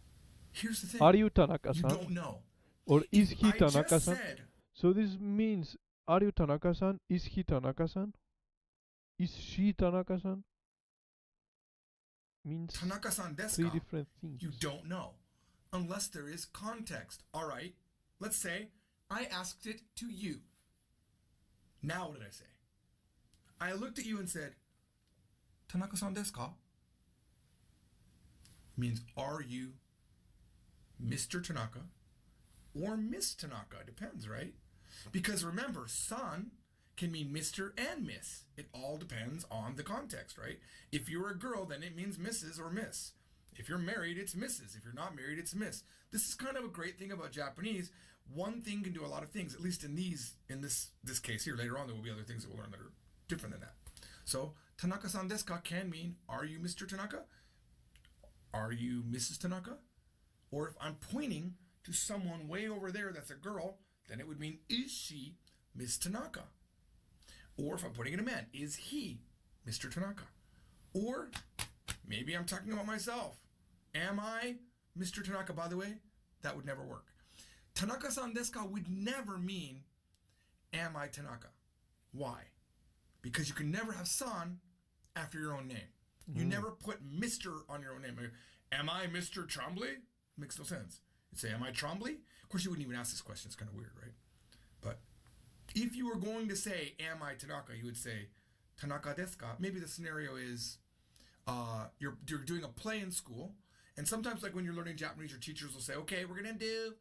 S6: Here's the thing.
S1: Are you
S6: You
S1: Tanaka-san?
S6: don't know.
S1: Or is
S6: If
S1: he
S6: I just
S1: Tanaka-san?
S6: said
S1: So this means, are you Tanaka-san? Is he Tanaka-san? Is she Tanaka-san? Means
S6: Tanaka-san desu
S1: three
S6: ka?
S1: different things.
S6: You don't know unless there is context. All right, let's say I asked it to you. Now what did I say? I looked at you and said, Tanaka-san desu ka? Means are you Mr. Tanaka or Miss Tanaka? Depends, right? Because remember, san can mean Mr. and Miss. It all depends on the context, right? If you're a girl, then it means Mrs. or Miss. If you're married, it's Mrs. If you're not married, it's Miss. This is kind of a great thing about Japanese. One thing can do a lot of things, at least in this case here. Later on, there will be other things that we'll learn that are different than that. So, Tanaka-san desu ka can mean, are you Mr. Tanaka? Are you Mrs. Tanaka? Or if I'm pointing to someone way over there that's a girl, then it would mean, is she Miss Tanaka? Or if I'm pointing at a man, is he Mr. Tanaka? Or maybe I'm talking about myself. Am I Mr. Tanaka? By the way, that would never work. Tanaka-san desu ka would never mean, am I Tanaka? Why? Because you can never have san after your own name. You never put Mr. on your own name. Am I Mr. Trombley? Makes no sense. You'd say, am I Trombley? Of course, you wouldn't even ask this question. It's kind of weird, right? But if you were going to say, am I Tanaka, you would say, Tanaka desu ka? Maybe the scenario is you're doing a play in school, and sometimes like when you're learning Japanese, your teachers will say, okay, we're gonna do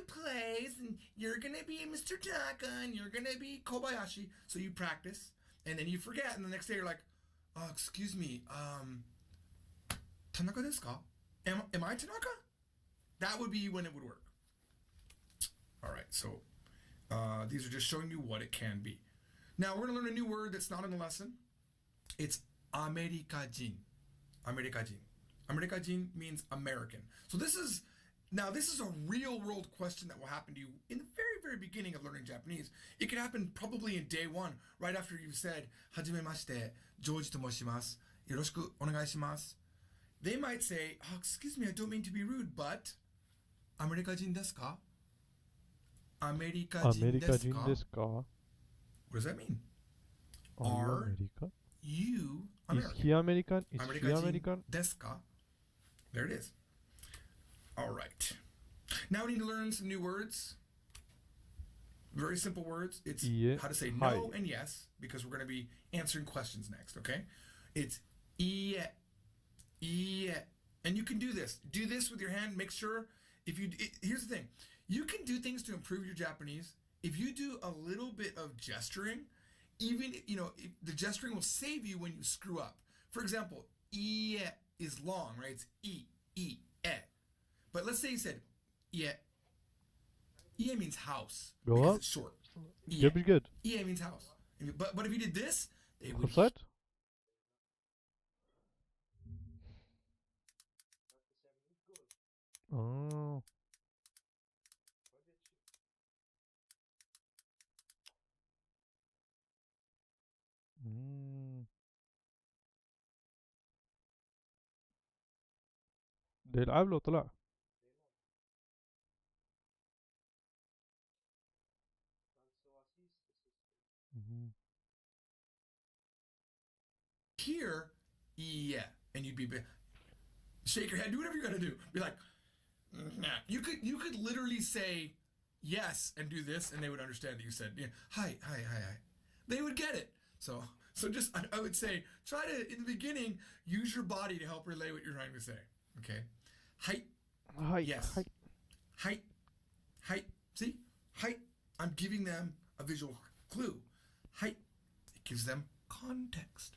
S6: plays, and you're gonna be Mr. Tanaka, and you're gonna be Kobayashi. So you practice, and then you forget, and the next day you're like, excuse me, Tanaka desu ka? Am I Tanaka? That would be when it would work. All right, so these are just showing you what it can be. Now we're gonna learn a new word that's not in the lesson. It's Amerikajin. Amerikajin. Amerikajin means American. So this is a real world question that will happen to you in the very, very beginning of learning Japanese. It could happen probably in day one, right after you've said, Hajimemashite, Joji to moshimasu, yoroshiku onegaishimasu. They might say, excuse me, I don't mean to be rude, but Amerikajin desu ka? Amerikajin desu ka?
S1: desu ka?
S6: What does that mean?
S1: Are
S6: Are
S1: you American?
S6: you
S1: Is
S6: American?
S1: he American? Is she American?
S6: Desu ka? There it is. All right. Now we need to learn some new words. Very simple words. It's
S1: Yeah.
S6: how to say
S1: Hi.
S6: no and yes, because we're going to be answering questions next, okay? It's ie, ie. And you can do this. Do this with your hand. Make sure here's the thing. You can do things to improve your Japanese. If you do a little bit of gesturing, even, the gesturing will save you when you screw up. For example, ie is long, right? It's e, e. But let's say you said, yeah. Ie means house.
S1: Go
S6: because
S1: up.
S6: it's short.
S1: Yeah, be good.
S6: Ie means house. But if you did this, they would.
S1: What's that? Oh. ده يلعب له طلع.
S6: Here, yeah. And you'd be shake your head, do whatever you gotta do. Be like, nah. You could literally say yes and do this, and they would understand that you said, yeah, hi. They would get it. So just I would say try to in the beginning use your body to help relay what you're trying to say. Okay. Hi.
S1: Hi.
S6: Yes.
S1: Hi.
S6: Hi. See? Hi. I'm giving them a visual clue. Hi. It gives them context.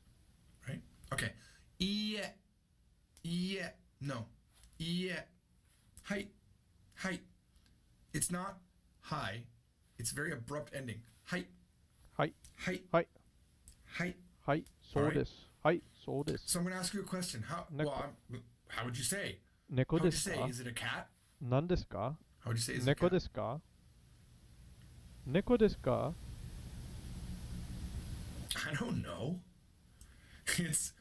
S6: Right? Okay. Yeah. No. Yeah. Hi. It's not hi. It's very abrupt ending. Hai,
S1: はい。
S6: hai,
S1: はい。
S6: hai.
S1: はい。そうです。はい。そうです。
S6: So I'm going to ask you a question. How would you say?
S1: 猫
S6: How
S1: で
S6: would you
S1: す
S6: say?
S1: か
S6: Is it a cat?
S1: 何ですか
S6: How would you say is it a
S1: 猫
S6: cat?
S1: ですか猫ですか
S6: I don't know. It's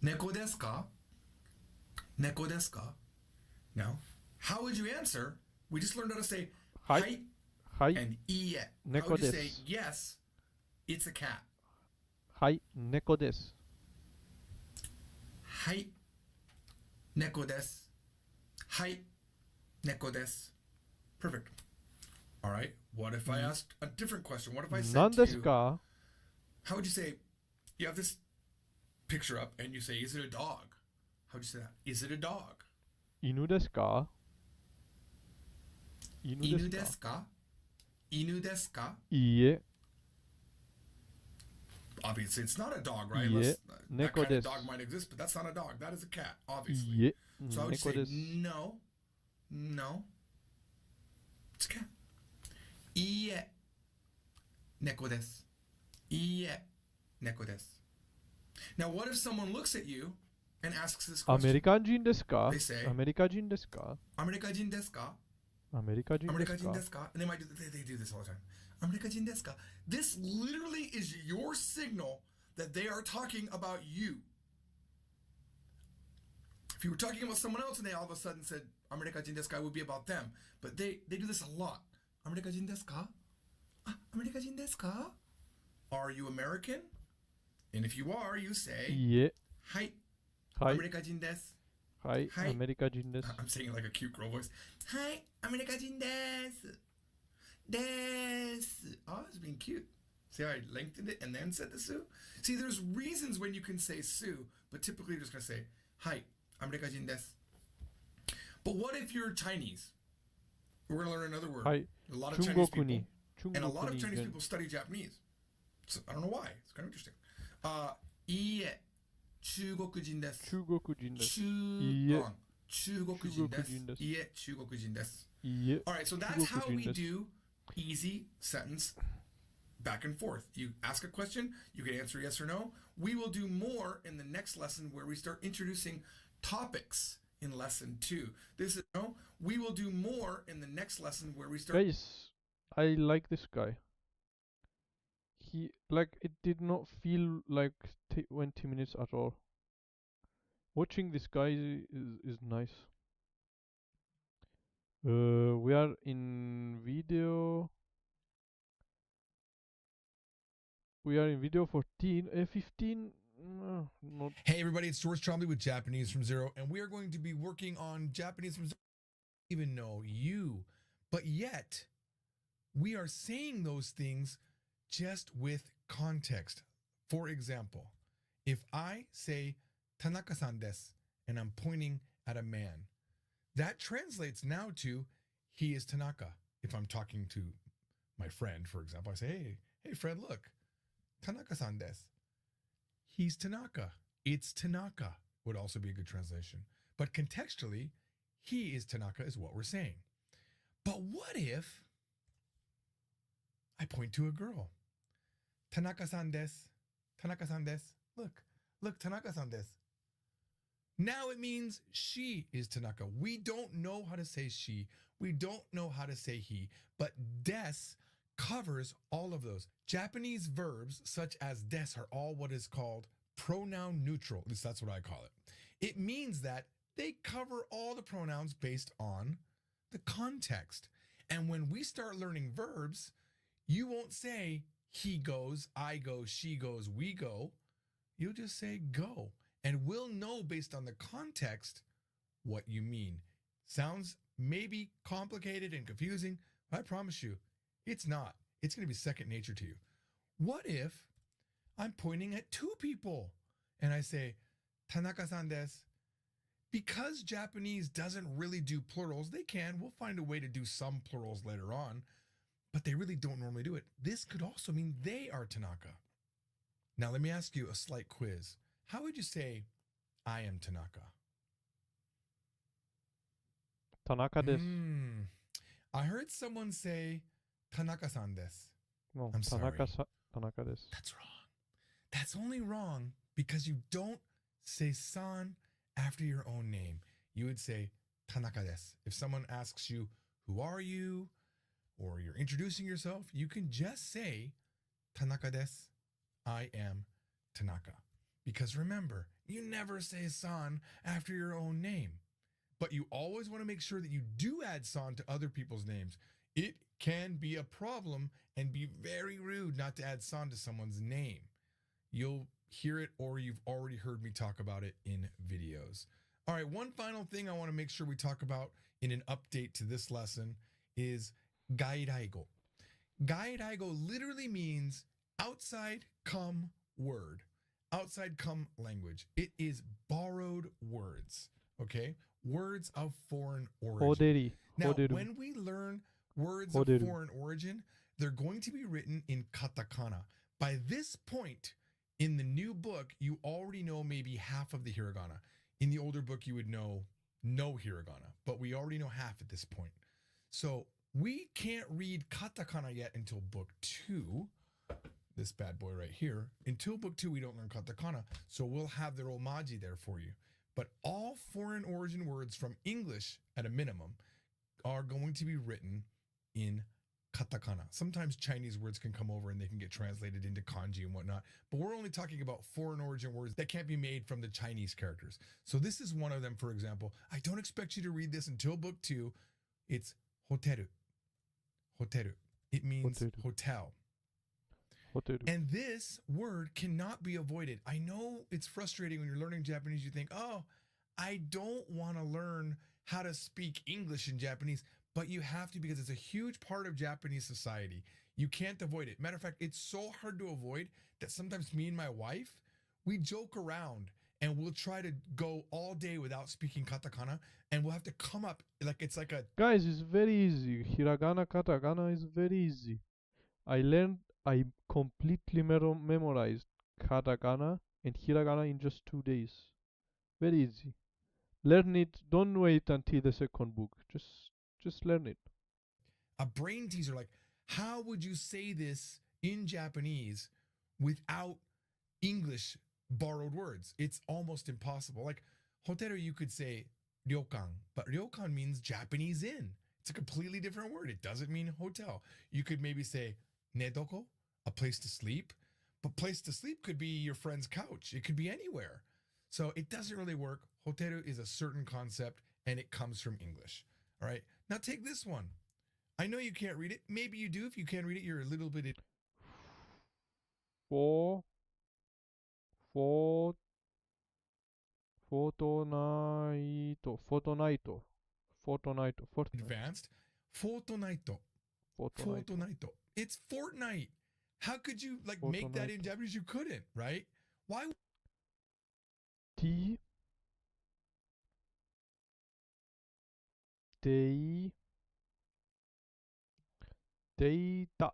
S6: neko desu ka? Neko desu ka? Now, how would you answer? We just learned how to say
S1: はい。
S6: hai
S1: はい。
S6: and iye. How
S1: Neko
S6: would you say
S1: desu.
S6: yes? It's a cat.
S1: はい。猫です。
S6: Hai, neko desu. Hai, neko desu. Perfect. All right. What if I asked a different question? What if I said
S1: 何
S6: to
S1: です
S6: you,
S1: か
S6: how would you say, you have this picture up and you say, is it a dog? How would you say that? Is it a dog?
S1: 犬ですか犬で
S6: Inu
S1: すか
S6: desu ka? Inu desu ka?
S1: いいえ。
S6: Obviously, it's not a dog, right?
S1: Yeah,
S6: Unless that
S1: neko
S6: kind of
S1: desu.
S6: dog might exist, but that's not a dog. That is a cat,
S1: い
S6: obviously.
S1: いえ。
S6: So I would
S1: 猫
S6: say
S1: です。
S6: no, no. It's a cat. Iie. Neko desu. Iie. Neko desu. Now, what if someone looks at you and asks this
S1: アメ
S6: question?
S1: リカ人ですか
S6: They say,
S1: アメリカ人ですか
S6: Amerikajin desu ka?
S1: アメリカ人です
S6: Amerikajin
S1: か
S6: desu ka? And they might they do this all the time. Amerikajin desu ka? This literally is your signal that they are talking about you. If you were talking about someone else and they all of a sudden said Amerikajin desu ka, it would be about them. But they do this a lot. Amerikajin desu ka? Amerikajin desu ka? Are you American? And if you are, you
S1: い
S6: say,
S1: いえ。
S6: Hai,
S1: はい
S6: Amerikajin desu.
S1: はい
S6: はい
S1: アメリカ人です
S6: I'm saying it like a cute girl voice. Hi, Amerikajin desu. Desu. Oh, I was being cute. See how I lengthened it and then said the su? See, there's reasons when you can say su, but typically you're just going to say, Hi, Amerikajin desu. But what if you're Chinese? We're going to learn another word.
S1: はい
S6: A lot of
S1: 中
S6: Chinese
S1: 国
S6: people.
S1: に中
S6: And a lot
S1: 国
S6: of
S1: に
S6: Chinese people study Japanese. So, I don't know why. It's kind of interesting. いいえ、中国人です。
S1: 中国人です
S6: 中
S1: いいえ。
S6: 中国人です。
S1: 中国人です。
S6: いいえ、中国人です。
S1: いいえ
S6: All right, so that's how we
S1: 中国人です
S6: do easy sentence back and forth. You ask a question, you can answer yes or no. We will do more in the next lesson where we start introducing topics in lesson 2. This is no. We will do more in the next lesson where we start.
S1: Guys, I like this guy. He it did not feel like 20 minutes at all. Watching this guy is nice. We are in video. We are in video 14. 15. Not.
S6: Hey everybody, it's George Trombley with Japanese from Zero, and we are going to be working on Japanese from Zero. I don't even know you, but yet we are saying those things just with context. For example, if I say Tanaka-san desu and I'm pointing at a man, that translates now to he is Tanaka. If I'm talking to my friend, for example, I say, hey friend, look, Tanaka-san desu. He's Tanaka. It's Tanaka would also be a good translation. But contextually, he is Tanaka is what we're saying. But what if I point to a girl? Tanaka-san desu. Tanaka-san desu. Look, Tanaka-san desu. Now it means she is Tanaka. We don't know how to say she. We don't know how to say he. But des covers all of those. Japanese verbs such as des are all what is called pronoun neutral. At least that's what I call it. It means that they cover all the pronouns based on the context. And when we start learning verbs, you won't say he goes, I go, she goes, we go. You'll just say go. And we'll know based on the context what you mean. Sounds maybe complicated and confusing. I promise you, it's not. It's going to be second nature to you. What if I'm pointing at two people and I say, Tanaka-san desu? Because Japanese doesn't really do plurals, they can. We'll find a way to do some plurals later on, but they really don't normally do it. This could also mean they are Tanaka. Now, let me ask you a slight quiz. How would you say, I am Tanaka?
S1: Tanaka desu.
S6: I heard someone say Tanaka-san desu.
S1: No,
S6: I'm sorry.
S1: Tanaka desu.
S6: That's wrong. That's only wrong because you don't say san after your own name. You would say Tanaka desu. If someone asks you, who are you? Or you're introducing yourself, you can just say Tanaka desu. I am Tanaka. Because remember, you never say san after your own name. But you always want to make sure that you do add san to other people's names. It can be a problem and be very rude not to add san to someone's name. You'll hear it or you've already heard me talk about it in videos. All right, one final thing I want to make sure we talk about in an update to this lesson is gairaigo. Gairaigo literally means outside come word, outside come language. It is borrowed words, okay? Words of foreign origin.
S1: Hoderi.
S6: Now,
S1: Hoderu.
S6: when we learn words of
S1: Hoderu.
S6: foreign origin, they're going to be written in katakana. By this point in the new book, you already know maybe half of the hiragana. In the older book, you would know no hiragana, but we already know half at this point. So we can't read katakana yet until book 2. This bad boy right here. Until book 2, we don't learn katakana. So we'll have the romaji there for you. But all foreign origin words from English, at a minimum, are going to be written in katakana. Sometimes Chinese words can come over and they can get translated into kanji and whatnot. But we're only talking about foreign origin words that can't be made from the Chinese characters. So this is one of them, for example. I don't expect you to read this until book 2. It's hoteru. Hoteru. It means
S1: Hoteru.
S6: hotel.
S1: Hoteru.
S6: And this word cannot be avoided. I know it's frustrating when you're learning Japanese. You think, oh, I don't want to learn how to speak English in Japanese, but you have to because it's a huge part of Japanese society. You can't avoid it. Matter of fact, it's so hard to avoid that sometimes me and my wife, we joke around and we'll try to go all day without speaking katakana and we'll have to come up like it's like a
S1: Guys, it's very easy. Hiragana, katakana is very easy. I completely memorized katakana and hiragana in just 2 days. Very easy. Learn it. Don't wait until the second book. Just learn it.
S6: a brain teaser. Like, how would you say this in Japanese without English borrowed words? It's almost impossible. Like, hoteru, you could say ryokan, but ryokan means Japanese inn. It's a completely different word. It doesn't mean hotel. You could maybe say nedoko, a place to sleep, but place to sleep could be your friend's couch. It could be anywhere. So it doesn't really work. Hoteru is a certain concept and it comes from English. All right. Now take this one. I know you can't read it. Maybe you do. If you can't read it, you're a little bit.
S1: For Fortnite.
S6: Advanced. Fortnite. Fortnite. It's Fortnite. How could you like make that in
S1: Fortnite.
S6: Japanese? You couldn't, right? Why?
S1: T Dei Deita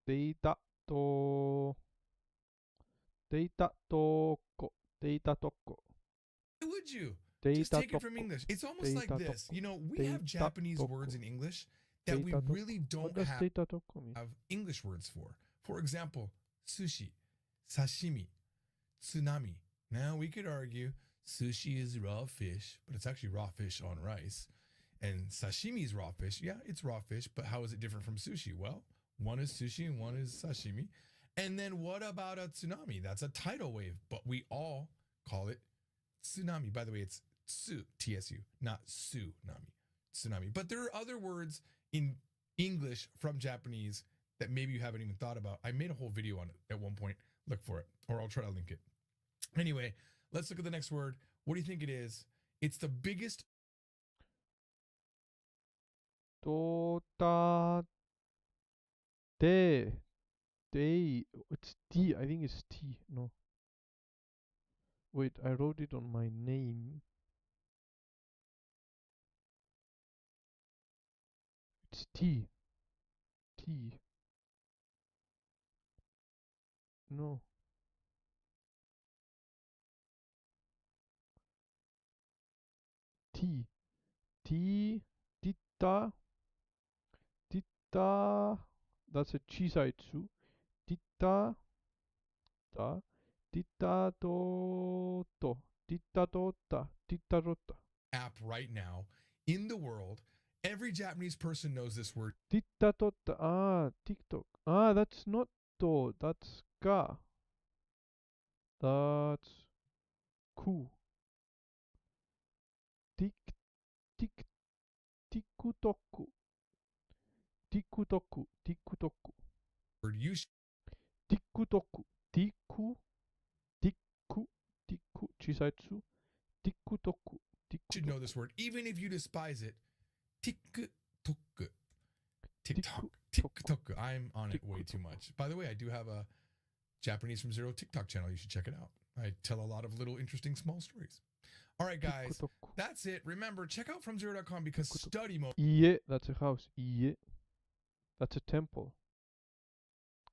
S1: Deita to Deita Toko Deita Toko
S6: Would you? Just
S1: Deita
S6: take it from
S1: Toko
S6: English. It's almost like
S1: Deita
S6: this.
S1: Toko
S6: You know, we have
S1: Deita
S6: Japanese
S1: Toko
S6: words in English that we
S1: Deita Toko.
S6: really
S1: What
S6: don't
S1: does
S6: have
S1: Deita Toko mean?
S6: English words for. For example, sushi, sashimi, tsunami. Now we could argue sushi is raw fish, but it's actually raw fish on rice. And sashimi is raw fish. Yeah, it's raw fish, but how is it different from sushi? Well, one is sushi and one is sashimi. And then what about a tsunami? That's a tidal wave, but we all call it tsunami. By the way, it's TSU, not tsunami. Tsunami. But there are other words in English from Japanese that maybe you haven't even thought about. I made a whole video on it at one point. Look for it, or I'll try to link it. Anyway, let's look at the next word. What do you think it is? It's the biggest.
S1: Tota Day. It's T. I think it's T. No. Wait, I wrote it on my name. It's T. T. No. T. T. Tita. Tita. that's a chisaitsu. Titta ta. Titta to to. Titta to ta. Titta to ta.
S6: App right now in the world. Every Japanese person knows this word.
S1: Titta to ta. Ah, TikTok. Ah, that's not to. That's ka. That's ku. Tik tik tikutoku. Tikutoku. Tikutoku.
S6: You should
S1: Tikutoku. Tiku. Tiku. Tiku. Chisaitsu. Tikutoku. Tikutoku.
S6: know this word, even if you despise it. TikTok. TikTok. TikTok. I'm on it way too much. By the way, I do have a Japanese from Zero TikTok channel. You should check it out. I tell a lot of little interesting small stories. All right, guys.
S1: Tikutoku.
S6: That's it. Remember, check out FromZero.com because study mode
S1: Ie. That's a house. Ie. That's a temple.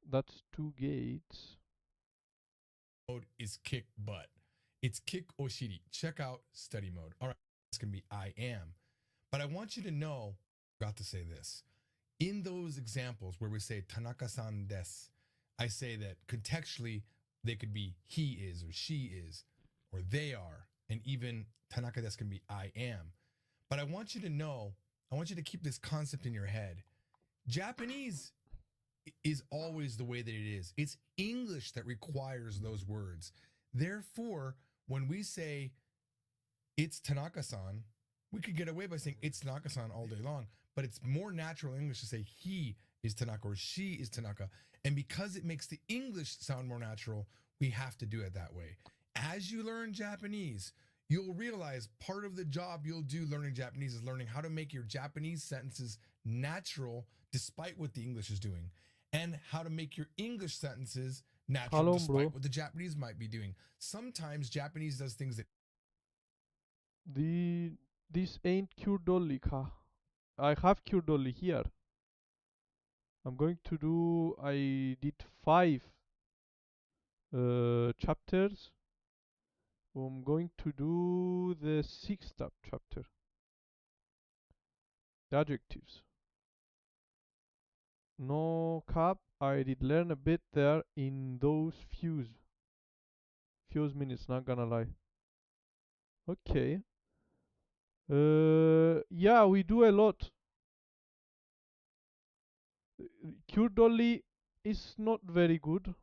S1: That's 2 gates.
S6: is kick butt. It's kick oshiri. Check out study mode. All right, it's going to be I am. But I want you to know, I forgot to say this. In those examples where we say Tanaka-san desu, I say that contextually they could be he is or she is or they are. And even Tanaka desu can be I am. But I want you to know, I want you to keep this concept in your head. Japanese is always the way that it is. It's English that requires those words. Therefore, when we say it's Tanaka-san, we could get away by saying it's Tanaka-san all day long, but it's more natural English to say he is Tanaka or she is Tanaka. And because it makes the English sound more natural, we have to do it that way. As you learn Japanese, you'll realize part of the job you'll do learning Japanese is learning how to make your Japanese sentences natural despite what the English is doing, and how to make your English sentences natural
S1: Hello,
S6: despite
S1: bro.
S6: what the Japanese might be doing. Sometimes Japanese does things that
S1: This ain't cured dolly ka. I have cured dolly here. I'm going to do. I did 5 chapters. I'm going to do the 6th chapter. The adjectives. No cap. I did learn a bit there in those few minutes. Not gonna lie. Okay. Yeah, we do a lot. Cure dolly is not very good.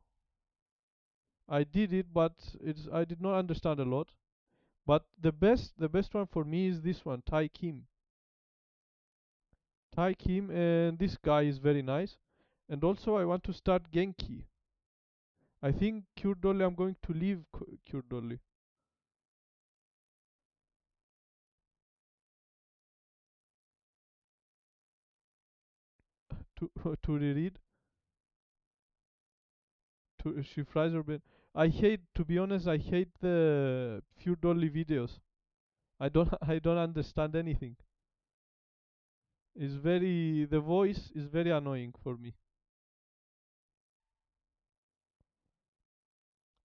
S1: I did it, but I did not understand a lot. But the best one for me is this one, Tae Kim. Tae Kim, and this guy is very nice. And also I want to start Genki. I think Cure Dolly, I'm going to leave Cure Dolly. To to reread. She fries her brain. I hate, to be honest, I hate the Cure Dolly videos. I don't understand anything. The voice is very annoying for me.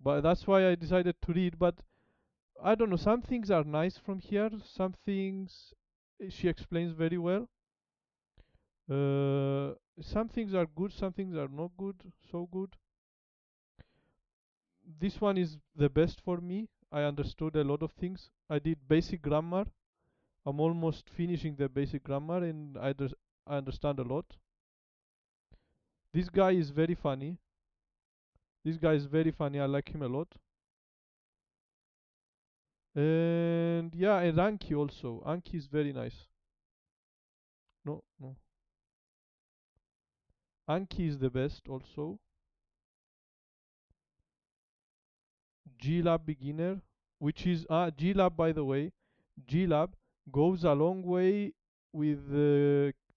S1: But that's why I decided to read. But I don't know, some things are nice from here, some things she explains very well. Some things are good, some things are not good, so good. This one is the best for me. I understood a lot of things. I did basic grammar. I'm almost finishing the basic grammar, and I understand a lot. This guy is very funny. I like him a lot. And yeah, and Anki also. Anki is very nice. No, no. Anki is the best also. G-Lab beginner, which is G-Lab, by the way. G-Lab goes a long way with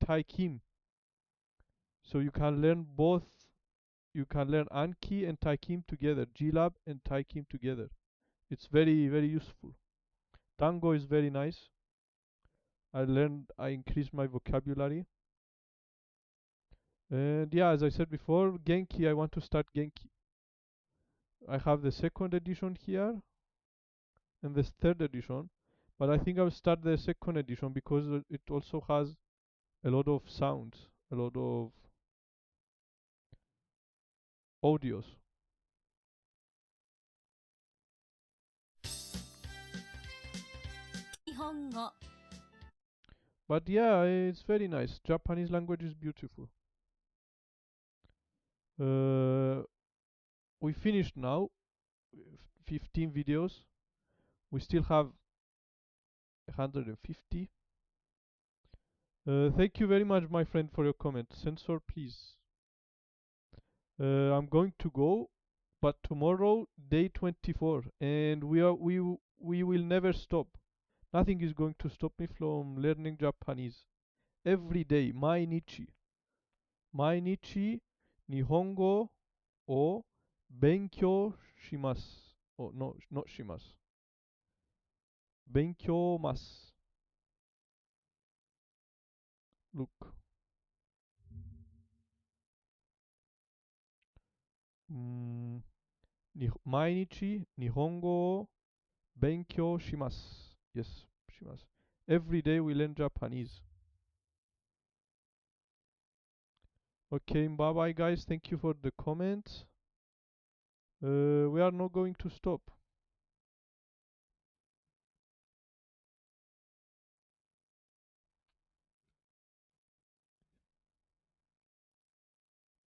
S1: Tae Kim. So you can learn both. You can learn Anki and Tae Kim together. G-Lab and Tae Kim together. It's very, very useful. Tango is very nice. I increased my vocabulary. And yeah, as I said before, Genki, I want to start Genki. I have the second edition here and the third edition, but I think I'll start the second edition because it also has a lot of sounds, a lot of audios.
S2: 日本語
S1: But yeah, it's very nice. Japanese language is beautiful. We finished now. 15 videos. We still have 150. Thank you very much, my friend, for your comment. Censor, please. I'm going to go, but tomorrow, day 24, and we will never stop. Nothing is going to stop me from learning Japanese. Every day, mainichi. Mainichi, Nihongo o benkyou shimasu. Oh, no, not shimasu. Benkyou masu. Look. 毎日日本語を勉強します。Yes, します。Every day we learn Japanese. Okay, bye bye guys. Thank you for the comments. We are not going to stop.